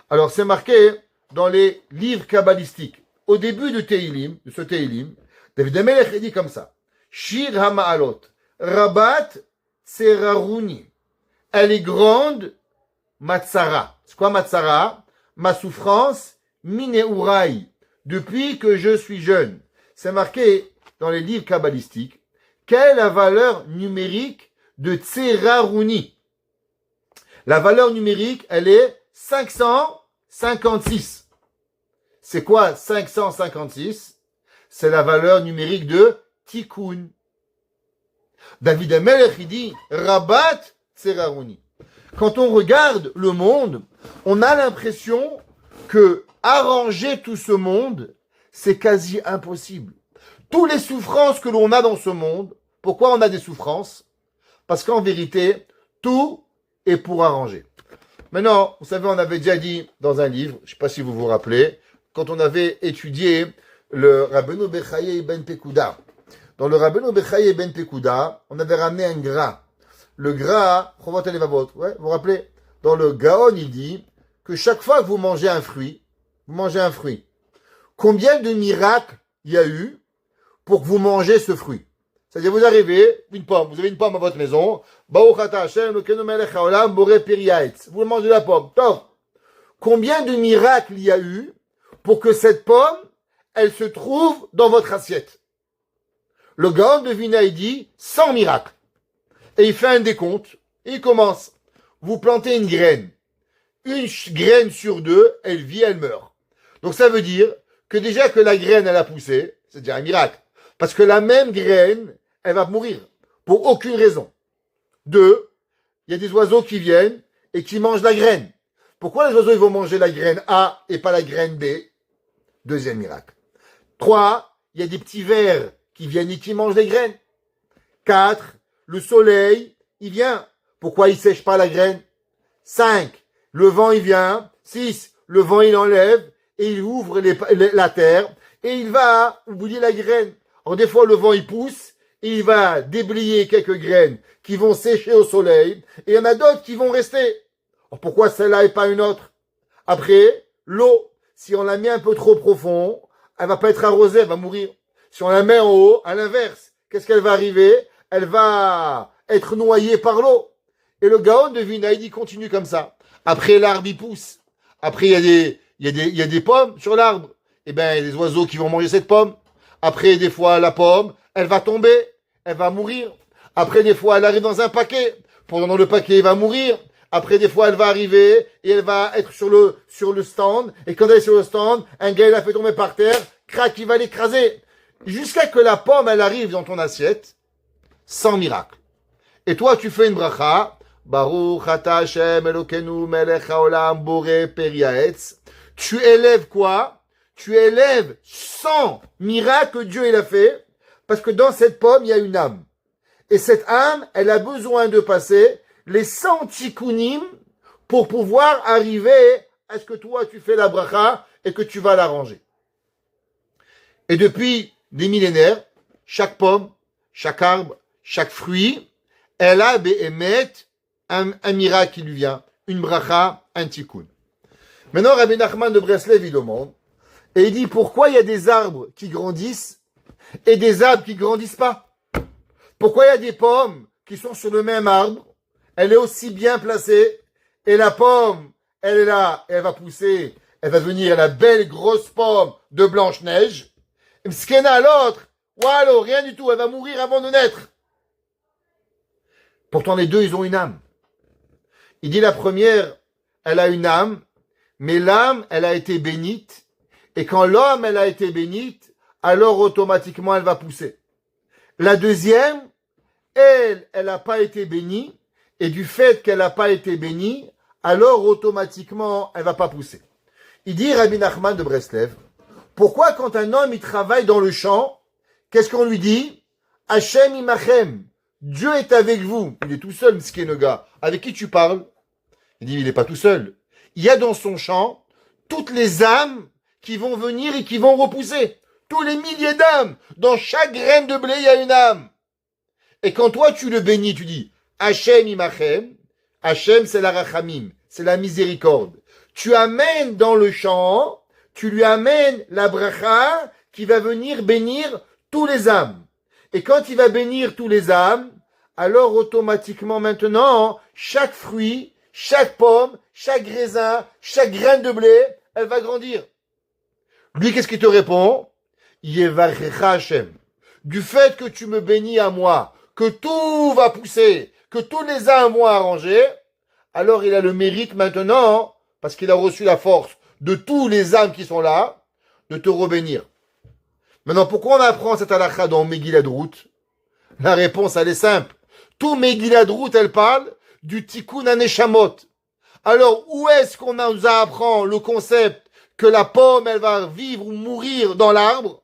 S1: Alors c'est marqué dans les livres kabbalistiques. Au début de Teilim, de ce Teilim, David HaMelech dit comme ça. Shir HaMa'alot, Rabat Tseraruni. Elle est grande, Matsara. C'est quoi Matsara? Ma souffrance, Mineurai. Depuis que je suis jeune. C'est marqué dans les livres kabbalistiques. Quelle est la valeur numérique de Tseraruni? La valeur numérique, elle est 556. C'est quoi 556? C'est la valeur numérique de Tikkun. David HaMelech, il dit Rabat Tseraruni. Quand on regarde le monde, on a l'impression que arranger tout ce monde, c'est quasi impossible. Toutes les souffrances que l'on a dans ce monde, pourquoi on a des souffrances? Parce qu'en vérité, tout est pour arranger. Maintenant, vous savez, on avait déjà dit dans un livre, je ne sais pas si vous vous rappelez, quand on avait étudié le Rabbeinu Bechaye ben Pekouda. Dans le Rabbeinu Bechaye ben Pekouda, on avait ramené un gras. Le gras, Chovat HaLevavot, ouais, vous vous rappelez? Dans le Gaon, il dit que chaque fois que vous mangez un fruit, combien de miracles il y a eu pour que vous mangez ce fruit? C'est-à-dire, vous arrivez, vous avez une pomme à votre maison, vous mangez la pomme. Top. Combien de miracles il y a eu pour que cette pomme, elle se trouve dans votre assiette? Le Gaon de Vina, il dit 100 miracles. Et il fait un décompte, et il commence. Vous plantez une graine. Une graine sur deux, elle vit, elle meurt. Donc ça veut dire que déjà que la graine, elle a poussé, c'est déjà un miracle. Parce que la même graine, elle va mourir. Pour aucune raison. Deux, il y a des oiseaux qui viennent et qui mangent la graine. Pourquoi les oiseaux ils vont manger la graine A et pas la graine B? Deuxième miracle. Trois, il y a des petits vers qui viennent et qui mangent les graines. Quatre, le soleil, il vient. Pourquoi il sèche pas la graine? 5. Le vent, il vient. 6. Le vent, il enlève et il ouvre la terre et il va oublier la graine. Alors des fois, le vent, il pousse et il va déblayer quelques graines qui vont sécher au soleil et il y en a d'autres qui vont rester. Alors pourquoi celle-là et pas une autre? Après, l'eau, si on la met un peu trop profond, elle va pas être arrosée, elle va mourir. Si on la met en haut, à l'inverse, qu'est-ce qu'elle va arriver? Elle va être noyée par l'eau. Et le Gaon de Vina, il continue comme ça. Après, l'arbre, il pousse. Après, il y a des pommes sur l'arbre. Eh ben, il y a des oiseaux qui vont manger cette pomme. Après, des fois, la pomme, elle va tomber. Elle va mourir. Après, des fois, elle arrive dans un paquet. Pendant le paquet, il va mourir. Après, des fois, elle va arriver et elle va être sur le stand. Et quand elle est sur le stand, un gars, il la fait tomber par terre. Crac, il va l'écraser. Jusqu'à que la pomme, elle arrive dans ton assiette. Sans miracle. Et toi, tu fais une bracha. Baruch ata Hashem Elokeinu melech haolam boré periaetz. Tu élèves quoi? Tu élèves 100 miracles que Dieu il a fait. Parce que dans cette pomme, il y a une âme. Et cette âme, elle a besoin de passer les 100 tikkunim pour pouvoir arriver à ce que toi, tu fais la bracha et que tu vas l'arranger. Et depuis des millénaires, chaque pomme, chaque arbre, chaque fruit, elle a béhémet un miracle qui lui vient, une bracha, un tikkun. Maintenant, Rabbi Nachman de Breslev, il demande, et il dit, pourquoi il y a des arbres qui grandissent et des arbres qui grandissent pas? Pourquoi il y a des pommes qui sont sur le même arbre, elle est aussi bien placée, et la pomme, elle est là, elle va pousser, elle va devenir la belle grosse pomme de Blanche-Neige, et Mskena l'autre, voilà, rien du tout, elle va mourir avant de naître. Pourtant, les deux, ils ont une âme. Il dit la première, elle a une âme, mais l'âme, elle a été bénite, et quand l'âme, elle a été bénite, alors automatiquement, elle va pousser. La deuxième, elle n'a pas été bénie, et du fait qu'elle n'a pas été bénie, alors automatiquement, elle va pas pousser. Il dit, Rabbi Nachman de Breslev, pourquoi quand un homme, il travaille dans le champ, qu'est-ce qu'on lui dit? Hashem imachem, Dieu est avec vous. Il est tout seul, m'skin gars. Avec qui tu parles? Il dit, il n'est pas tout seul. Il y a dans son champ toutes les âmes qui vont venir et qui vont repousser. Tous les milliers d'âmes. Dans chaque graine de blé, il y a une âme. Et quand toi, tu le bénis, tu dis, Hashem imachem. Hashem, c'est la rachamim. C'est la miséricorde. Tu amènes dans le champ, tu lui amènes la bracha qui va venir bénir tous les âmes. Et quand il va bénir tous les âmes, alors automatiquement maintenant, chaque fruit, chaque pomme, chaque raisin, chaque graine de blé, elle va grandir. Lui, qu'est-ce qu'il te répond? Yevarecha Hashem. Du fait que tu me bénis à moi, que tout va pousser, que tous les âmes vont arranger, alors il a le mérite maintenant, parce qu'il a reçu la force de tous les âmes qui sont là, de te rebénir. Maintenant, pourquoi on apprend cette halakha dans Megillat Ruth? La réponse, elle est simple. Tout Megillat Ruth, elle parle du tikkun haneshamot. Alors, où est-ce qu'on nous apprend le concept que la pomme, elle va vivre ou mourir dans l'arbre?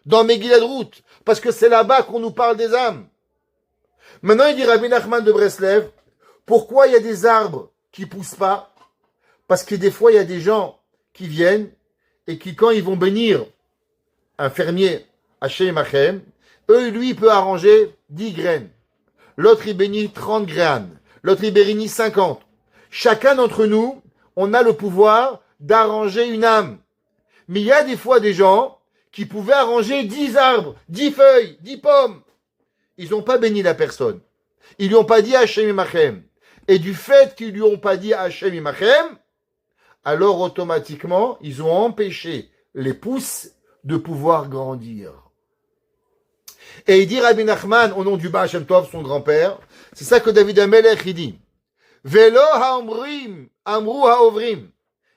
S1: Dans Megillat Ruth. Parce que c'est là-bas qu'on nous parle des âmes. Maintenant, il dit Rabbi Nachman de Breslev, pourquoi il y a des arbres qui poussent pas? Parce que des fois, il y a des gens qui viennent et qui, quand ils vont bénir un fermier, Hashem Achem, lui, il peut arranger 10 graines. L'autre, il bénit 30 graines. L'autre, il bénit 50. Chacun d'entre nous, on a le pouvoir d'arranger une âme. Mais il y a des fois des gens qui pouvaient arranger 10 arbres, 10 feuilles, 10 pommes. Ils n'ont pas béni la personne. Ils lui ont pas dit Hashem Imachem. Et du fait qu'ils lui ont pas dit Hashem Imachem, alors automatiquement, ils ont empêché les pousses de pouvoir grandir. Et il dit Rabbi Nachman, au nom du Baal Shem Tov, son grand-père, c'est ça que David Amelech, il dit. Velo ha'omrim, amru ha'ovrim.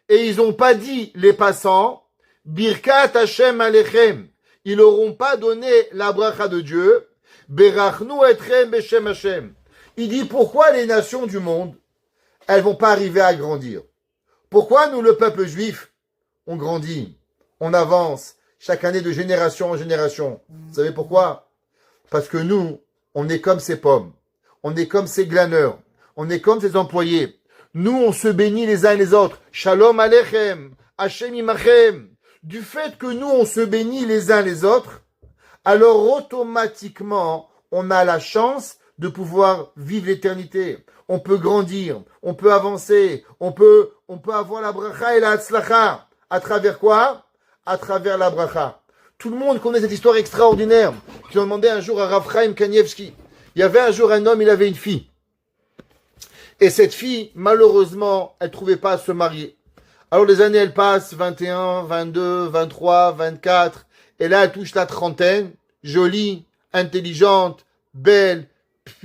S1: Et ils n'ont pas dit, les passants, Birkat Hashem Alechem. Ils n'auront pas donné la bracha de Dieu. Berachnu etrem beshem Hashem. Il dit, pourquoi les nations du monde, elles vont pas arriver à grandir? Pourquoi nous, le peuple juif, on grandit, on avance, chaque année de génération en génération? Vous savez pourquoi? Parce que nous, on est comme ces pommes. On est comme ces glaneurs. On est comme ces employés. Nous, on se bénit les uns et les autres. Shalom Alechem, Hashem Imachem. Du fait que nous, on se bénit les uns les autres, alors automatiquement, on a la chance de pouvoir vivre l'éternité. On peut grandir, on peut avancer, on peut avoir la bracha et la hatzlacha. À travers quoi? à travers la bracha. Tout le monde connaît cette histoire extraordinaire qui ont demandé un jour à Rav Chaim Kanievski. Il y avait un jour un homme, il avait une fille. Et cette fille, malheureusement, elle ne trouvait pas à se marier. Alors les années, elles passent, 21, 22, 23, 24. Et là, elle touche la trentaine, jolie, intelligente, belle,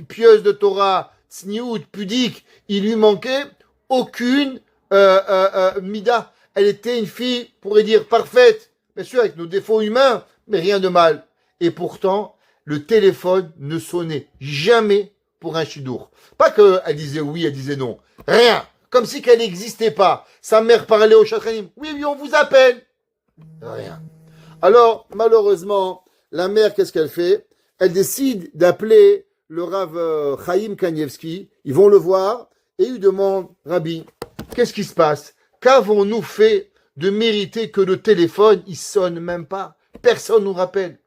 S1: pieuse de Torah, tsniout, pudique. Il lui manquait aucune mida. Elle était une fille, on pourrait dire, parfaite. Bien sûr, avec nos défauts humains, mais rien de mal. Et pourtant, le téléphone ne sonnait jamais pour un chidour. Pas qu'elle disait oui, elle disait non. Rien. Comme si qu'elle n'existait pas. Sa mère parlait au chatranim. Oui, oui, on vous appelle. Rien. Alors, malheureusement, la mère, qu'est-ce qu'elle fait? Elle décide d'appeler le Rav Chaim Kanievski. Ils vont le voir et ils lui demandent, Rabbi, qu'est-ce qui se passe? Qu'avons-nous fait de mériter que le téléphone, il sonne même pas? Personne nous rappelle.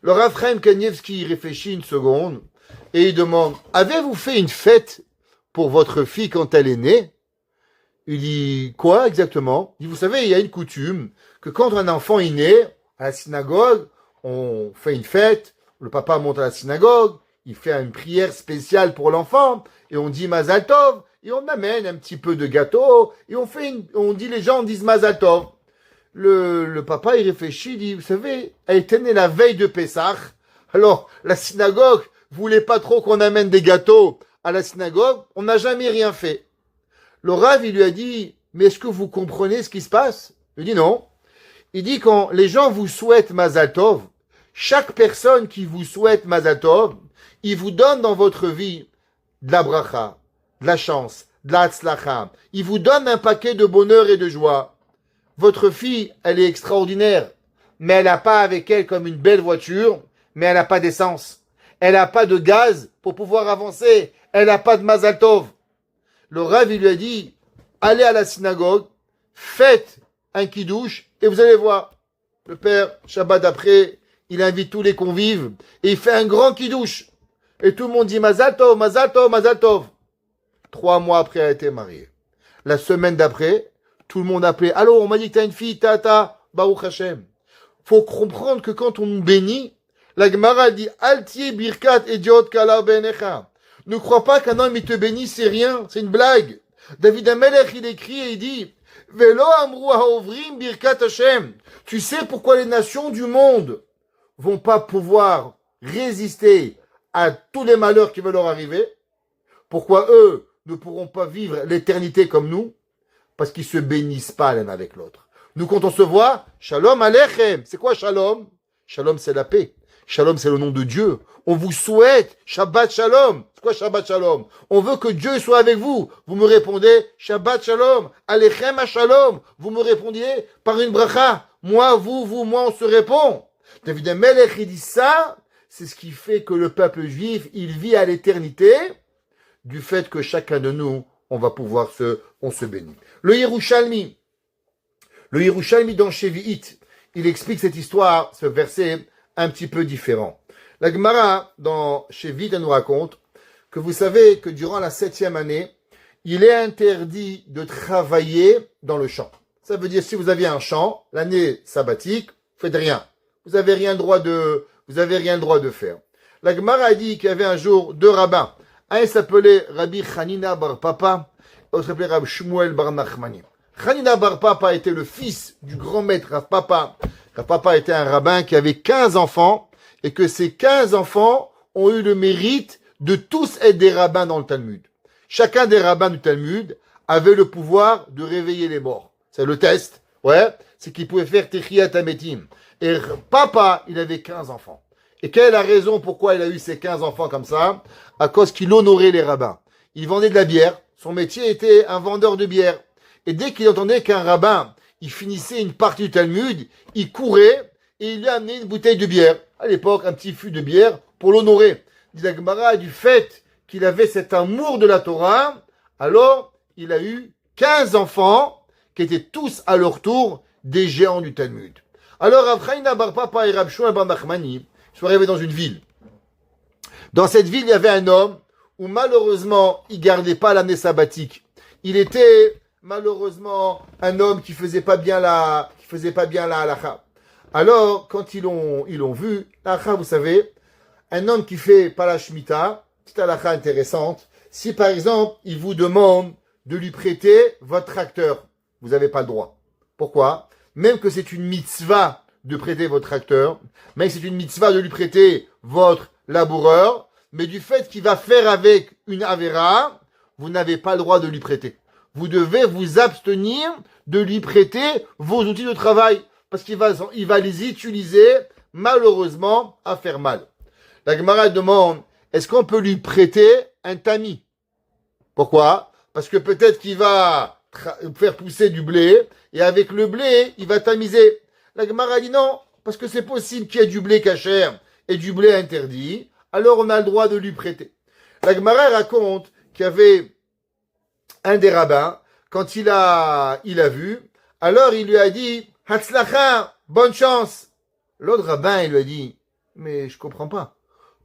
S1: Le Rav Chaim Kanievski réfléchit une seconde et il demande, avez-vous fait une fête pour votre fille quand elle est née? Il dit, quoi exactement? Il dit, vous savez, il y a une coutume que quand un enfant est né, à la synagogue, on fait une fête, le papa monte à la synagogue, il fait une prière spéciale pour l'enfant, et on dit Mazal Tov, et on amène un petit peu de gâteau, et on dit, les gens disent Mazal Tov. Le papa, il réfléchit, il dit, vous savez, elle était née la veille de Pessah, alors la synagogue voulait pas trop qu'on amène des gâteaux à la synagogue, on n'a jamais rien fait. Le Rav, il lui a dit, mais est-ce que vous comprenez ce qui se passe? Il dit non. Il dit quand les gens vous souhaitent Mazal Tov, chaque personne qui vous souhaite Mazal Tov, il vous donne dans votre vie de la bracha, de la chance, de la hatzlacha. Il vous donne un paquet de bonheur et de joie. Votre fille, elle est extraordinaire, mais elle n'a pas avec elle comme une belle voiture, mais elle n'a pas d'essence. Elle n'a pas de gaz pour pouvoir avancer. Elle n'a pas de Mazal Tov. Le Rav, il lui a dit, allez à la synagogue, faites un kidouche, et vous allez voir. Le père, Shabbat d'après, il invite tous les convives, et il fait un grand kidouche. Et tout le monde dit, Mazal Tov, Mazal Tov, Mazal Tov. 3 mois après, elle a été mariée. La semaine d'après, tout le monde appelait, allô, on m'a dit que t'as une fille, tata, Baruch Hashem. Faut comprendre que quand on nous bénit, la Gemara dit, Altier birkat idiot kala benecha. Ne crois pas qu'un homme, il te bénit, c'est rien, c'est une blague. David Amelech, il écrit et il dit, Velo amru haovrim birkat Hashem. Tu sais pourquoi les nations du monde vont pas pouvoir résister à tous les malheurs qui veulent leur arriver? Pourquoi eux ne pourront pas vivre l'éternité comme nous? Parce qu'ils se bénissent pas l'un avec l'autre. Nous, quand on se voit, Shalom Aleichem. C'est quoi Shalom? Shalom, c'est la paix. Shalom, c'est le nom de Dieu. On vous souhaite Shabbat Shalom. C'est quoi Shabbat Shalom? On veut que Dieu soit avec vous. Vous me répondez Shabbat Shalom. Aleichem Shalom. Vous me répondiez par une bracha. Moi, vous, moi, on se répond. David Amelech, il dit ça. C'est ce qui fait que le peuple juif, il vit à l'éternité du fait que chacun de nous, on se bénit. Le Yerushalmi dans Shevi'it, il explique cette histoire, ce verset un petit peu différent. La Gemara dans Shevi'it, elle nous raconte que vous savez que durant la 7e année, il est interdit de travailler dans le champ. Ça veut dire si vous aviez un champ, l'année sabbatique, faites rien. Vous avez rien le droit de faire. La Gemara a dit qu'il y avait un jour 2 rabbins. Un s'appelait Rabbi Hanina bar Papa, l'autre s'appelait Rabbi Shmuel bar Nachmani. Hanina bar Papa était le fils du grand maître Rav Papa. Rav Papa était un rabbin qui avait 15 enfants et que ces 15 enfants ont eu le mérite de tous être des rabbins dans le Talmud. Chacun des rabbins du Talmud avait le pouvoir de réveiller les morts. C'est le test, c'est qu'il pouvait faire Techiyat Hametim. Et Papa, il avait 15 enfants. Et quelle est la raison pourquoi il a eu ces 15 enfants comme ça? À cause qu'il honorait les rabbins. Il vendait de la bière. Son métier était un vendeur de bière. Et dès qu'il entendait qu'un rabbin, il finissait une partie du Talmud, il courait et il lui a amené une bouteille de bière. À l'époque, un petit fût de bière pour l'honorer. Dit la Gemara, du fait qu'il avait cet amour de la Torah, alors il a eu 15 enfants qui étaient tous à leur tour des géants du Talmud. Alors, Rav Chaim bar Papa et Rav Shmuel bar Nachmani sont arrivés dans une ville. Dans cette ville, il y avait un homme où malheureusement, il gardait pas l'année sabbatique. Il était malheureusement, un homme qui faisait pas bien la halakha. Alors, quand ils l'ont vu, la halakha, vous savez, un homme qui fait pas la shemitah, petite halakha intéressante, si par exemple, il vous demande de lui prêter votre tracteur, vous n'avez pas le droit. Pourquoi? Même que c'est une mitzvah de prêter votre tracteur, même que c'est une mitzvah de lui prêter votre laboureur, mais du fait qu'il va faire avec une avéra, vous n'avez pas le droit de lui prêter. Vous devez vous abstenir de lui prêter vos outils de travail, parce qu'il va les utiliser, malheureusement, à faire mal. La Gemara demande, est-ce qu'on peut lui prêter un tamis? Pourquoi? Parce que peut-être qu'il va faire pousser du blé, et avec le blé, il va tamiser. La Gemara dit non, parce que c'est possible qu'il y ait du blé cachère et du blé interdit, alors on a le droit de lui prêter. La Gemara raconte qu'il y avait un des rabbins, quand il a vu, alors il lui a dit, Hatzlacha, bonne chance. L'autre rabbin, il lui a dit, mais je comprends pas.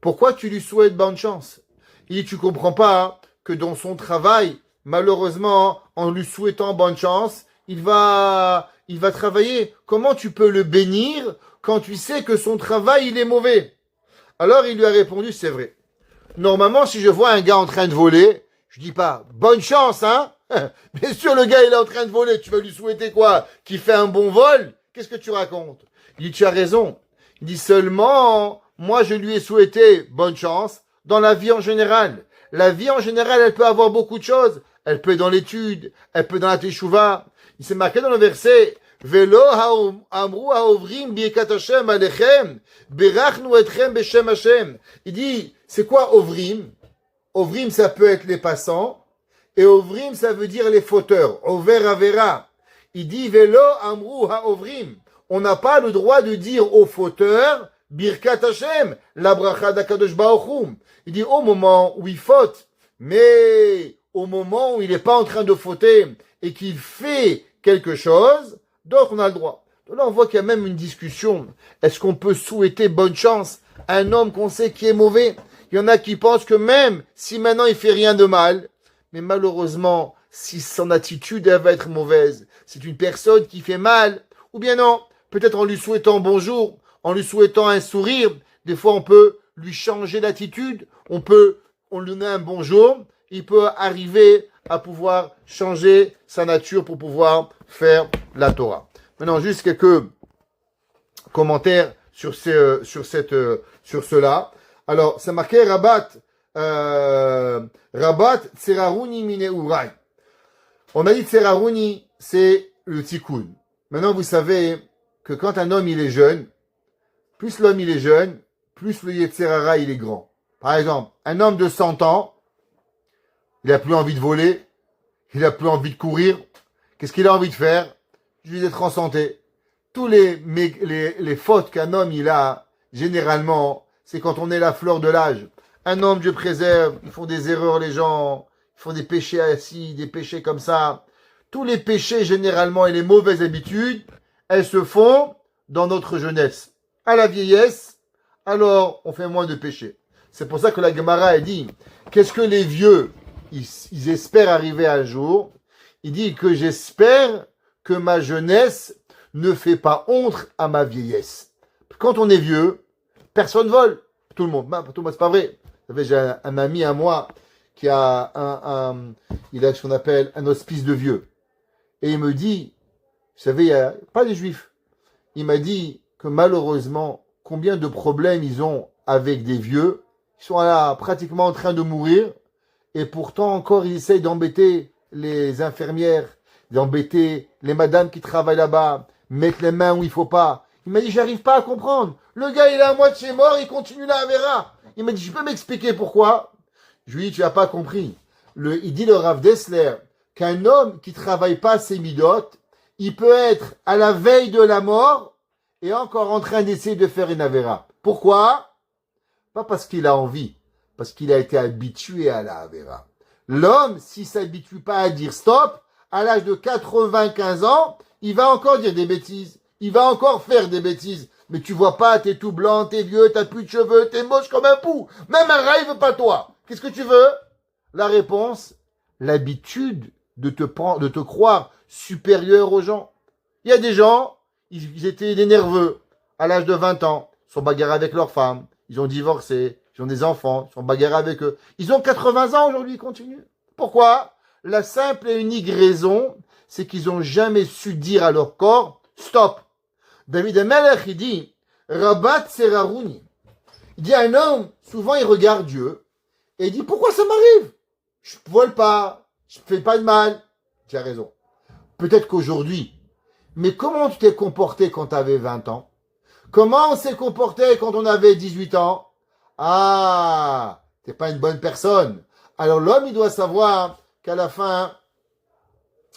S1: Pourquoi tu lui souhaites bonne chance? Il dit, tu comprends pas que dans son travail, malheureusement, en lui souhaitant bonne chance, il va travailler. Comment tu peux le bénir quand tu sais que son travail, il est mauvais? Alors il lui a répondu, c'est vrai. Normalement, si je vois un gars en train de voler, je dis pas, bonne chance, hein? Bien sûr, le gars, il est en train de voler. Tu vas lui souhaiter quoi? Qu'il fait un bon vol? Qu'est-ce que tu racontes? Il dit, tu as raison. Il dit seulement, moi, je lui ai souhaité bonne chance dans la vie en général. La vie en général, elle peut avoir beaucoup de choses. Elle peut être dans l'étude, elle peut être dans la teshuva. Il s'est marqué dans le verset, Velo amru haovrim birkat Hashem alechem, berachnu etchem beshem Hashem. Il dit, c'est quoi ovrim? Ovrim, ça peut être les passants, et ovrim, ça veut dire les fauteurs. Over avera. Il dit, Velo amru haovrim. On n'a pas le droit de dire aux fauteurs, birkat Hashem, la bracha d'Akadosh Baruch Hu. Il dit, au moment où il faute, mais au moment où il n'est pas en train de fauter, et qu'il fait quelque chose, donc on a le droit. Donc là, on voit qu'il y a même une discussion. Est-ce qu'on peut souhaiter bonne chance à un homme qu'on sait qui est mauvais? Il y en a qui pensent que même si maintenant il fait rien de mal, mais malheureusement, si son attitude elle va être mauvaise, c'est une personne qui fait mal, ou bien non, peut-être en lui souhaitant bonjour, en lui souhaitant un sourire, des fois on peut lui changer d'attitude, on lui donner un bonjour, il peut arriver à pouvoir changer sa nature pour pouvoir faire la Torah. Maintenant, juste quelques commentaires sur cela. Alors, c'est marqué Rabat Tserarouni Mine Urai. On a dit Tserarouni, c'est le tikkun. Maintenant, vous savez que quand un homme il est jeune, plus l'homme il est jeune, plus le Yetzerara il est grand. Par exemple, un homme de 100 ans, il n'a plus envie de voler, il n'a plus envie de courir. Qu'est-ce qu'il a envie de faire? Juste d'être en santé. Tous les fautes qu'un homme il a, généralement, c'est quand on est la fleur de l'âge. Un homme, Dieu préserve, ils font des erreurs les gens, ils font des péchés assis, des péchés comme ça. Tous les péchés, généralement, et les mauvaises habitudes, elles se font dans notre jeunesse. À la vieillesse, alors on fait moins de péchés. C'est pour ça que la Gemara, elle dit, qu'est-ce que les vieux ils espèrent arriver un jour? Il dit que j'espère que ma jeunesse ne fait pas honte à ma vieillesse. Quand on est vieux, personne vole. Tout le monde, c'est pas vrai. Vous savez, j'ai un ami à moi qui a il a ce qu'on appelle un hospice de vieux. Et il me dit, vous savez, il n'y a pas des juifs. Il m'a dit que malheureusement, combien de problèmes ils ont avec des vieux. Ils sont là pratiquement en train de mourir. Et pourtant, encore, ils essayent d'embêter les infirmières, d'embêter les madames qui travaillent là-bas, mettre les mains où il faut pas. Il m'a dit, j'arrive pas à comprendre. Le gars, il est à moitié mort, il continue la Avera. Il m'a dit, je peux m'expliquer pourquoi? Je lui ai dit, tu n'as pas compris. Il dit le Rav Dessler qu'un homme qui travaille pas ses midotes, il peut être à la veille de la mort et encore en train d'essayer de faire une Avera. Pourquoi? Pas parce qu'il a envie. Parce qu'il a été habitué à la Avera. L'homme, s'il s'habitue pas à dire stop, à l'âge de 95 ans, il va encore dire des bêtises. Il va encore faire des bêtises. Mais tu vois pas, t'es tout blanc, t'es vieux, t'as plus de cheveux, t'es moche comme un pou. Même un rat, il veut pas toi. Qu'est-ce que tu veux? La réponse, l'habitude de te croire supérieur aux gens. Il y a des gens, ils étaient des nerveux à l'âge de 20 ans, ils sont bagarrés avec leurs femmes, ils ont divorcé, ils ont des enfants, ils sont bagarrés avec eux. Ils ont 80 ans aujourd'hui, ils continuent. Pourquoi? La simple et unique raison, c'est qu'ils n'ont jamais su dire à leur corps, stop. David Amelech, il dit, Rabat Serarouni. Il dit à un homme, souvent il regarde Dieu, et il dit, pourquoi ça m'arrive? Je ne vole pas, je ne fais pas de mal. Tu as raison. Peut-être qu'aujourd'hui, mais comment tu t'es comporté quand tu avais 20 ans? Comment on s'est comporté quand on avait 18 ans? Ah, t'es pas une bonne personne. Alors l'homme, il doit savoir qu'à la fin,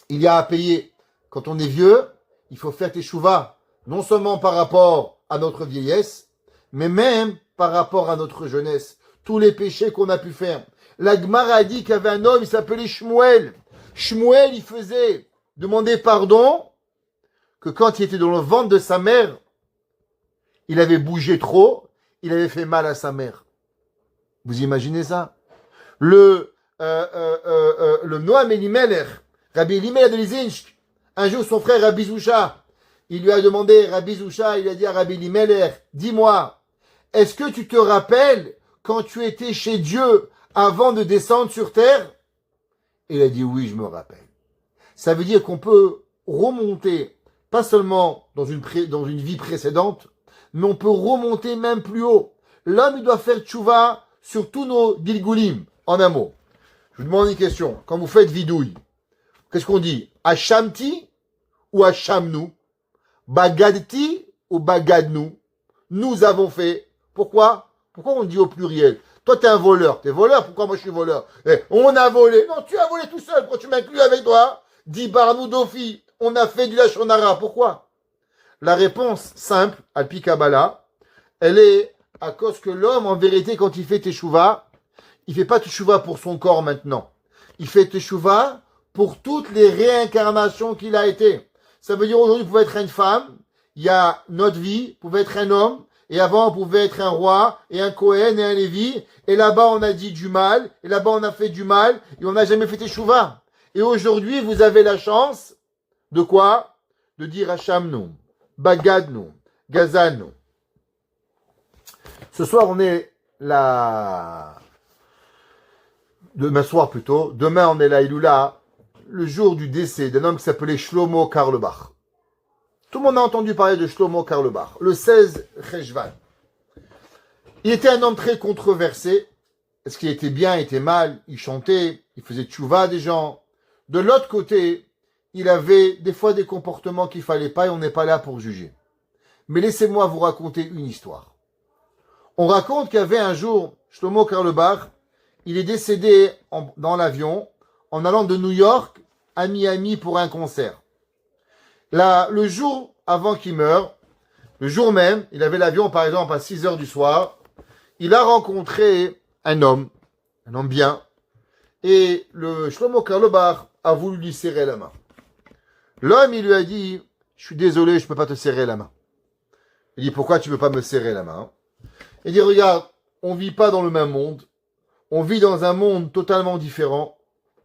S1: il y a à payer. Quand on est vieux, il faut faire teshuva, non seulement par rapport à notre vieillesse, mais même par rapport à notre jeunesse. Tous les péchés qu'on a pu faire. La Gemara a dit qu'il y avait un homme, il s'appelait Shmuel. Shmuel, il faisait demander pardon que quand il était dans le ventre de sa mère, il avait bougé trop, il avait fait mal à sa mère. Vous imaginez ça? Le Noam Elimelech, Rabbi Elimelech de Lizinsk, un jour son frère Rabbi Zoucha, il lui a demandé, Rabbi Zoucha, il a dit à Rabbi Elimelech, dis-moi, est-ce que tu te rappelles quand tu étais chez Dieu avant de descendre sur terre? Il a dit oui, je me rappelle. Ça veut dire qu'on peut remonter, pas seulement dans une vie précédente, mais on peut remonter même plus haut. L'homme, il doit faire tchouva sur tous nos gilgulim. En un mot, je vous demande une question. Quand vous faites vidouille, qu'est-ce qu'on dit? Hashamti ou Hashamnu? Bagadti ou Bagadnu? Nous avons fait. Pourquoi? Pourquoi on dit au pluriel? Toi, t'es un voleur. T'es voleur? Pourquoi moi je suis voleur? On a volé. Non, tu as volé tout seul. Pourquoi tu m'inclus avec toi? Dis Barnou Dofi. On a fait du Lachonara. Pourquoi? La réponse simple, Alpi Kabbalah, elle est à cause que l'homme, en vérité, quand il fait teshuva, il fait pas teshuva pour son corps maintenant. Il fait teshuva pour toutes les réincarnations qu'il a été. Ça veut dire aujourd'hui, vous pouvez être une femme, il y a notre vie, vous pouvez être un homme, et avant, on pouvait être un roi, et un Kohen, et un Lévi, et là-bas, on a dit du mal, et là-bas, on a fait du mal, et on n'a jamais fait teshuva. Et aujourd'hui, vous avez la chance de quoi? De dire Hashamnu, Bagadnu, Gazanu. Ce soir, on est demain soir plutôt. Demain, on est la Iloula, le jour du décès d'un homme qui s'appelait Shlomo Carlebach. Tout le monde a entendu parler de Shlomo Carlebach, le 16 Cheshvan. Il était un homme très controversé. Est-ce qu'il était bien, il était mal? Il chantait, il faisait tchouva des gens. De l'autre côté, il avait des fois des comportements qu'il fallait pas et on n'est pas là pour juger. Mais laissez-moi vous raconter une histoire. On raconte qu'il y avait un jour, Shlomo Carlebach, il est décédé dans l'avion en allant de New York à Miami pour un concert. Là, le jour avant qu'il meure, le jour même, il avait l'avion par exemple à 6 heures du soir, il a rencontré un homme bien, et le Shlomo Carlebach a voulu lui serrer la main. L'homme, il lui a dit, je suis désolé, je ne peux pas te serrer la main. Il dit, pourquoi tu ne veux pas me serrer la main? Il dit, regarde, on ne vit pas dans le même monde. On vit dans un monde totalement différent.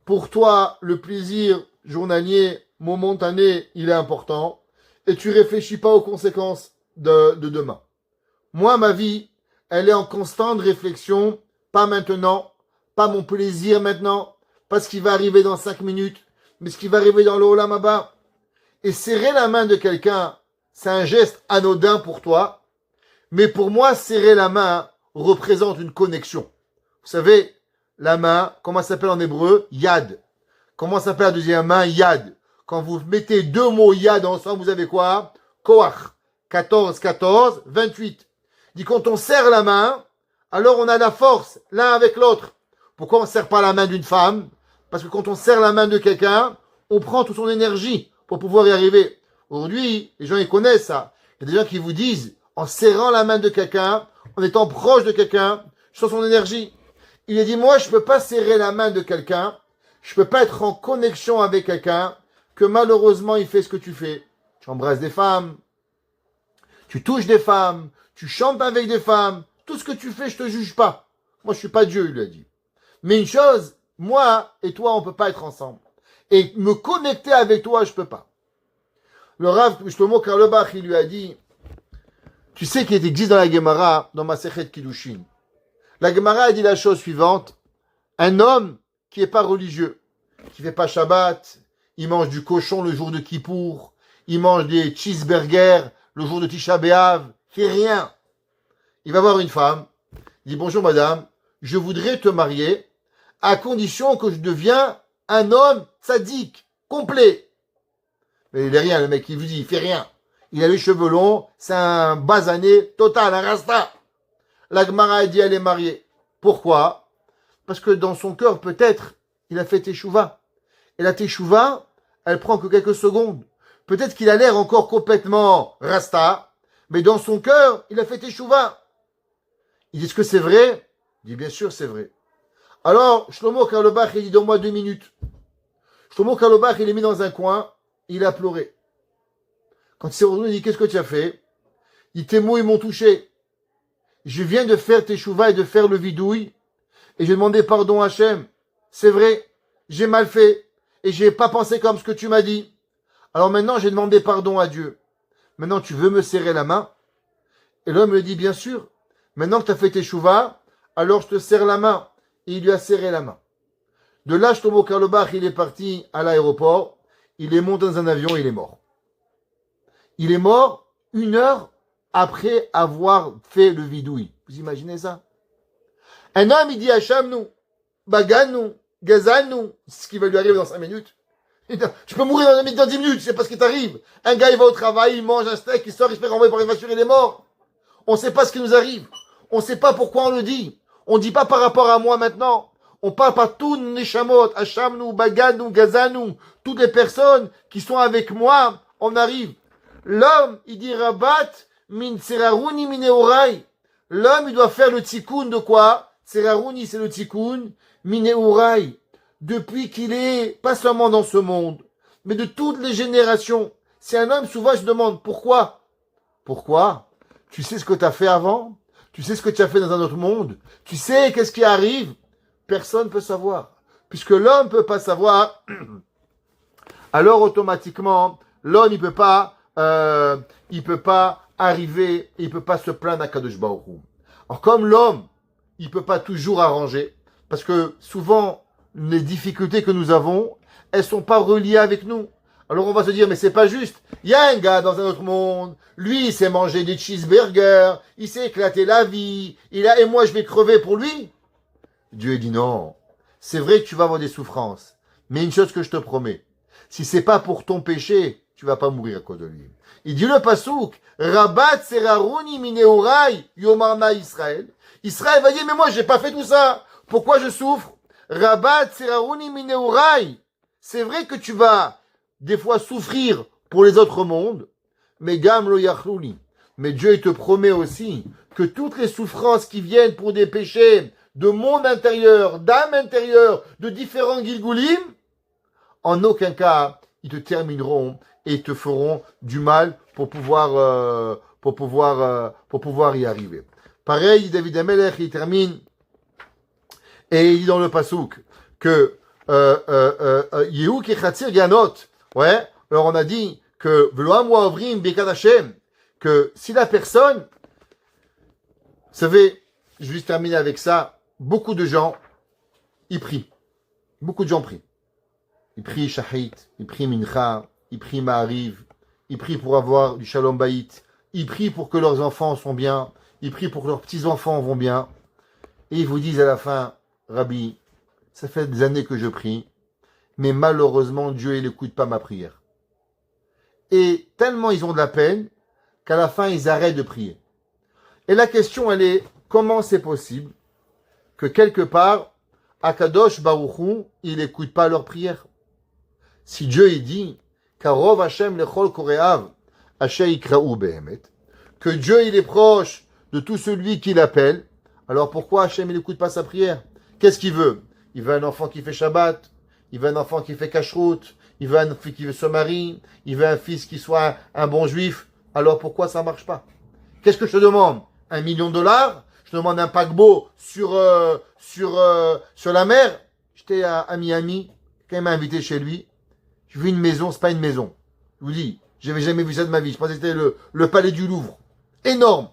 S1: Pour toi, le plaisir journalier, momentané, il est important. Et tu réfléchis pas aux conséquences de demain. Moi, ma vie, elle est en constante réflexion. Pas maintenant. Pas mon plaisir maintenant. Pas ce qui va arriver dans 5 minutes. Mais ce qui va arriver dans le Olam Haba. Et serrer la main de quelqu'un, c'est un geste anodin pour toi. Mais pour moi, serrer la main représente une connexion. Vous savez, la main, comment ça s'appelle en hébreu? Yad. Comment s'appelle la deuxième main? Yad. Quand vous mettez deux mots yad ensemble, vous avez quoi? Koach. 14, 14, 28. Dit quand on serre la main, alors on a la force l'un avec l'autre. Pourquoi on ne serre pas la main d'une femme? Parce que quand on serre la main de quelqu'un, on prend toute son énergie pour pouvoir y arriver. Aujourd'hui, les gens ils connaissent ça. Il y a des gens qui vous disent, en serrant la main de quelqu'un, en étant proche de quelqu'un, je sens son énergie. Il a dit, moi, je ne peux pas serrer la main de quelqu'un, je ne peux pas être en connexion avec quelqu'un, que malheureusement, il fait ce que tu fais. Tu embrasses des femmes, tu touches des femmes, tu chantes avec des femmes, tout ce que tu fais, je ne te juge pas. Moi, je ne suis pas Dieu, il lui a dit. Mais une chose, moi et toi, on ne peut pas être ensemble. et me connecter avec toi, je peux pas. Le Rav Shlomo Karlebach, il lui a dit, tu sais qu'il existe dans la Gemara, dans Masechet Kiddushin. La Gemara a dit la chose suivante, un homme qui est pas religieux, qui fait pas Shabbat, il mange du cochon le jour de Kippour, il mange des cheeseburgers le jour de Tisha B'Av, fait rien. Il va voir une femme, il dit bonjour madame, je voudrais te marier à condition que je devienne un homme tzaddik, complet. Mais il est rien, le mec, il vous dit, il fait rien. Il a les cheveux longs, c'est un basané total, un rasta. La Gemara a dit elle est mariée. Pourquoi? Parce que dans son cœur, peut-être, il a fait teshuva. Et la teshuva, elle prend que quelques secondes. Peut-être qu'il a l'air encore complètement rasta, mais dans son cœur, il a fait teshuva. Il dit, est-ce que c'est vrai? Il dit, bien sûr, c'est vrai. Alors, Shlomo Karlebach, il dit, donne-moi 2 minutes. Shlomo Karlebach, il est mis dans un coin, il a pleuré. Quand il s'est retourné, il dit, qu'est-ce que tu as fait? Il dit, tes mots, ils m'ont touché. Je viens de faire teshuva et de faire le vidouille, et j'ai demandé pardon à Hachem. C'est vrai, j'ai mal fait, et j'ai pas pensé comme ce que tu m'as dit. Alors maintenant, j'ai demandé pardon à Dieu. Maintenant, tu veux me serrer la main? Et l'homme me dit, bien sûr. Maintenant que tu as fait teshuva, alors je te serre la main. Et il lui a serré la main. De là, Shlomo Karlebach, il est parti à l'aéroport, il est monté dans un avion, il est mort. Il est mort 1 heure après avoir fait le vidouille. Vous imaginez ça? Un homme, il dit à Shamnou, Baganou, Gazanou, c'est ce qui va lui arriver dans 5 minutes. Tu peux mourir dans 10 minutes, c'est pas ce qui t'arrive. Un gars, il va au travail, il mange un steak, il sort, il se fait renvoyer par une voiture, il est mort. On sait pas ce qui nous arrive. On sait pas pourquoi on le dit. On dit pas par rapport à moi maintenant. On parle pas tous les neshamot, Hashamnou, Baganou, Gazanou, toutes les personnes qui sont avec moi, on arrive. L'homme, il dit Rabat, min tserarouni mineorai. L'homme, il doit faire le tikkun de quoi? Tserarouni, c'est le tikkun, mineorai. Depuis qu'il est, pas seulement dans ce monde, mais de toutes les générations. C'est un homme, souvent, je me demande, pourquoi? Pourquoi? Tu sais ce que tu as fait avant? Tu sais ce que tu as fait dans un autre monde? Tu sais qu'est-ce qui arrive? Personne ne peut savoir. Puisque l'homme ne peut pas savoir, alors automatiquement, l'homme, il peut pas arriver, il peut pas se plaindre à Kadosh Baruch Hu. Alors comme l'homme, il peut pas toujours arranger, parce que souvent, les difficultés que nous avons, elles sont pas reliées avec nous. Alors on va se dire, mais c'est pas juste. Il y a un gars dans un autre monde, lui, il s'est mangé des cheeseburgers, il s'est éclaté la vie, et moi, je vais crever pour lui. Dieu dit non. C'est vrai que tu vas avoir des souffrances, mais une chose que je te promets, si c'est pas pour ton péché, tu vas pas mourir à cause de lui. Il dit le pasouk, Rabat Serarouni Mineurai Yomarna Israël. Israël va dire, mais moi, j'ai pas fait tout ça. Pourquoi je souffre? Rabat Serarouni Mineurai. C'est vrai que tu vas des fois souffrir pour les autres mondes, mais Gam lo yachlouli. Mais Dieu, il te promet aussi que toutes les souffrances qui viennent pour des péchés de monde intérieur, d'âme intérieure, de différents gilgoulim, en aucun cas, ils te termineront et te feront du mal pour pouvoir y arriver. Pareil, David Amelech, il termine et il dit dans le pasouk que Yehu Kechatzir Ganot. Ouais. Alors on a dit que V'loam Wa'ovrim Birkat Hashem, que si la personne, vous savez, je vais juste terminer avec ça. Beaucoup de gens, ils prient. Beaucoup de gens prient. Ils prient Shahit, ils prient Mincha, ils prient Ma'ariv, ils prient pour avoir du Shalom Bayit, ils prient pour que leurs enfants sont bien, ils prient pour que leurs petits-enfants vont bien. Et ils vous disent à la fin, Rabbi, ça fait des années que je prie, mais malheureusement, Dieu, il n'écoute pas ma prière. Et tellement ils ont de la peine, qu'à la fin, ils arrêtent de prier. Et la question, elle est, comment c'est possible que quelque part, Akadosh Baruch Hu, il n'écoute pas leur prière? Si Dieu, il dit, Karov Hashem lechol koreav, Hashem ikraou behemet, que Dieu, il est proche de tout celui qui l'appelle, alors pourquoi Hashem, il n'écoute pas sa prière? Qu'est-ce qu'il veut? Il veut un enfant qui fait Shabbat, il veut un enfant qui fait Kashrut, il veut un fils qui se marie, il veut un fils qui soit un bon juif, alors pourquoi ça marche pas? Qu'est-ce que je te demande? $1 million? Je te demande un paquebot sur la mer? J'étais à Miami, quelqu'un m'a invité chez lui, J'ai vu une maison, c'est pas une maison. Je vous dis, j'avais jamais vu ça de ma vie. Je pensais que c'était le palais du Louvre. Énorme.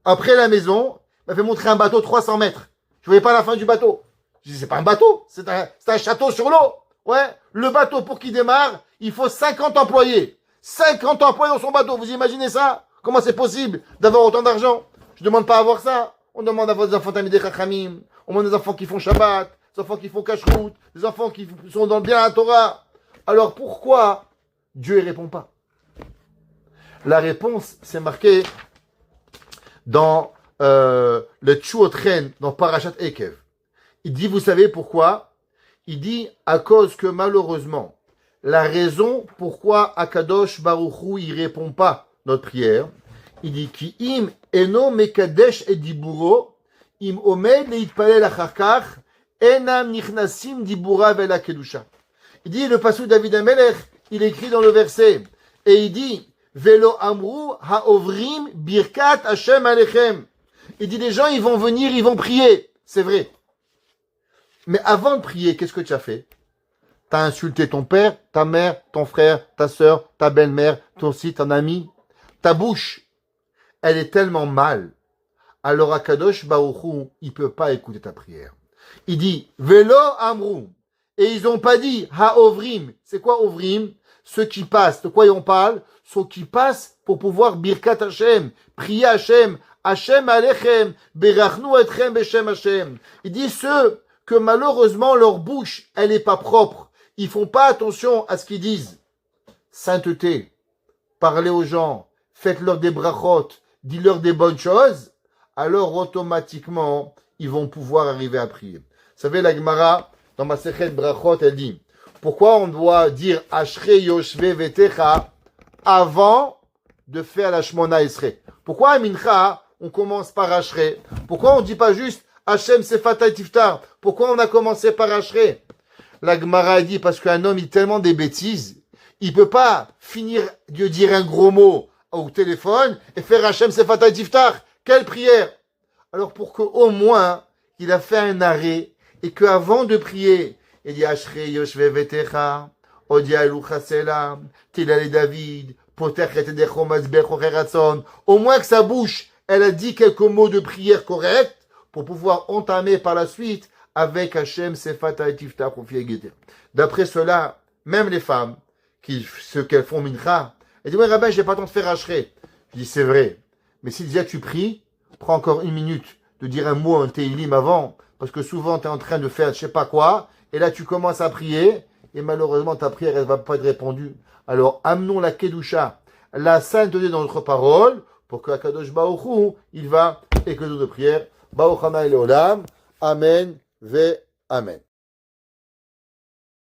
S1: Après la maison, il m'a fait montrer un bateau 300 mètres. Je voyais pas la fin du bateau. Je dis, c'est pas un bateau, c'est un château sur l'eau. Ouais, le bateau, pour qu'il démarre, il faut 50 employés. 50 employés dans son bateau, vous imaginez ça? Comment c'est possible d'avoir autant d'argent? Je demande pas à avoir ça. On demande à avoir des enfants tamidei chachamim. On demande des enfants qui font Shabbat, des enfants qui font Kashrut, des enfants qui sont dans le bien à la Torah. Alors pourquoi Dieu ne répond pas? La réponse, c'est marqué dans le Tchuotren, dans Parashat Ekev. Il dit, vous savez pourquoi? Il dit, à cause que malheureusement, la raison pourquoi Akadosh Baruch Hu, il répond pas notre prière, il dit, Ki im eno mekadesh et diburo, im omed leitpalel acharkach, enam nichnasim dibura vela kedusha. Il dit, le passage David Amelech, il écrit dans le verset, et il dit, Velo amru haovrim birkat Hashem alechem. Il dit, les gens, ils vont venir, ils vont prier. C'est vrai. Mais avant de prier, qu'est-ce que tu as fait? Tu as insulté ton père, ta mère, ton frère, ta soeur, ta belle-mère, ton site, ton ami. Ta bouche, elle est tellement mal. Alors Akadosh Baruch Hu, il peut pas écouter ta prière. Il dit, Velo amru. Et ils n'ont pas dit, haovrim. C'est quoi ovrim? Ceux qui passent. De quoi on parle? Ceux qui passent pour pouvoir birkat Hashem, prier Hashem, Hashem alechem, berachnu etchem beshem Hashem. Il dit ceux que malheureusement leur bouche, elle n'est pas propre. Ils font pas attention à ce qu'ils disent. Sainteté, parlez aux gens, faites-leur des brachot, dites-leur des bonnes choses, alors automatiquement, ils vont pouvoir arriver à prier. Vous savez, la Gemara, dans ma Sechet Brachot, elle dit, pourquoi on doit dire Ashrei Yoshve Vetecha avant de faire la Shmona Esrei? Pourquoi à Mincha, on commence par Ashrei? Pourquoi on ne dit pas juste Hashem Sefatay Tiftar? Pourquoi on a commencé par Ashrei? La Gemara dit parce qu'un homme, il tellement des bêtises, il peut pas finir de dire un gros mot au téléphone et faire Hashem Sefatay Tiftar. Quelle prière? Alors pour qu'au moins, il a fait un arrêt et qu'avant de prier, il dit Ashrei Yoshve Vetecha, Odia Eluchasela, Tilale David, Poter Chetedecho Mazbecho Cheratson. Au moins que sa bouche, elle a dit quelques mots de prière corrects pour pouvoir entamer par la suite avec Hashem Sefatay Tiftar Kofi Geter. D'après cela, même les femmes, ce qu'elles font mincha, elles disent, ouais, rabbin, j'ai pas le temps de faire Ashrei. Je dis, c'est vrai. Mais si déjà tu pries, prends encore une minute de dire un mot, un teilim avant, parce que souvent tu es en train de faire je sais pas quoi, et là tu commences à prier, et malheureusement ta prière elle va pas être répondue. Alors amenons la kedusha, la sainteté dans notre parole, pour que Akadosh Baruch Hu, il va écouter nos prières. Baruch Hana Leolam. Amen ve Amen.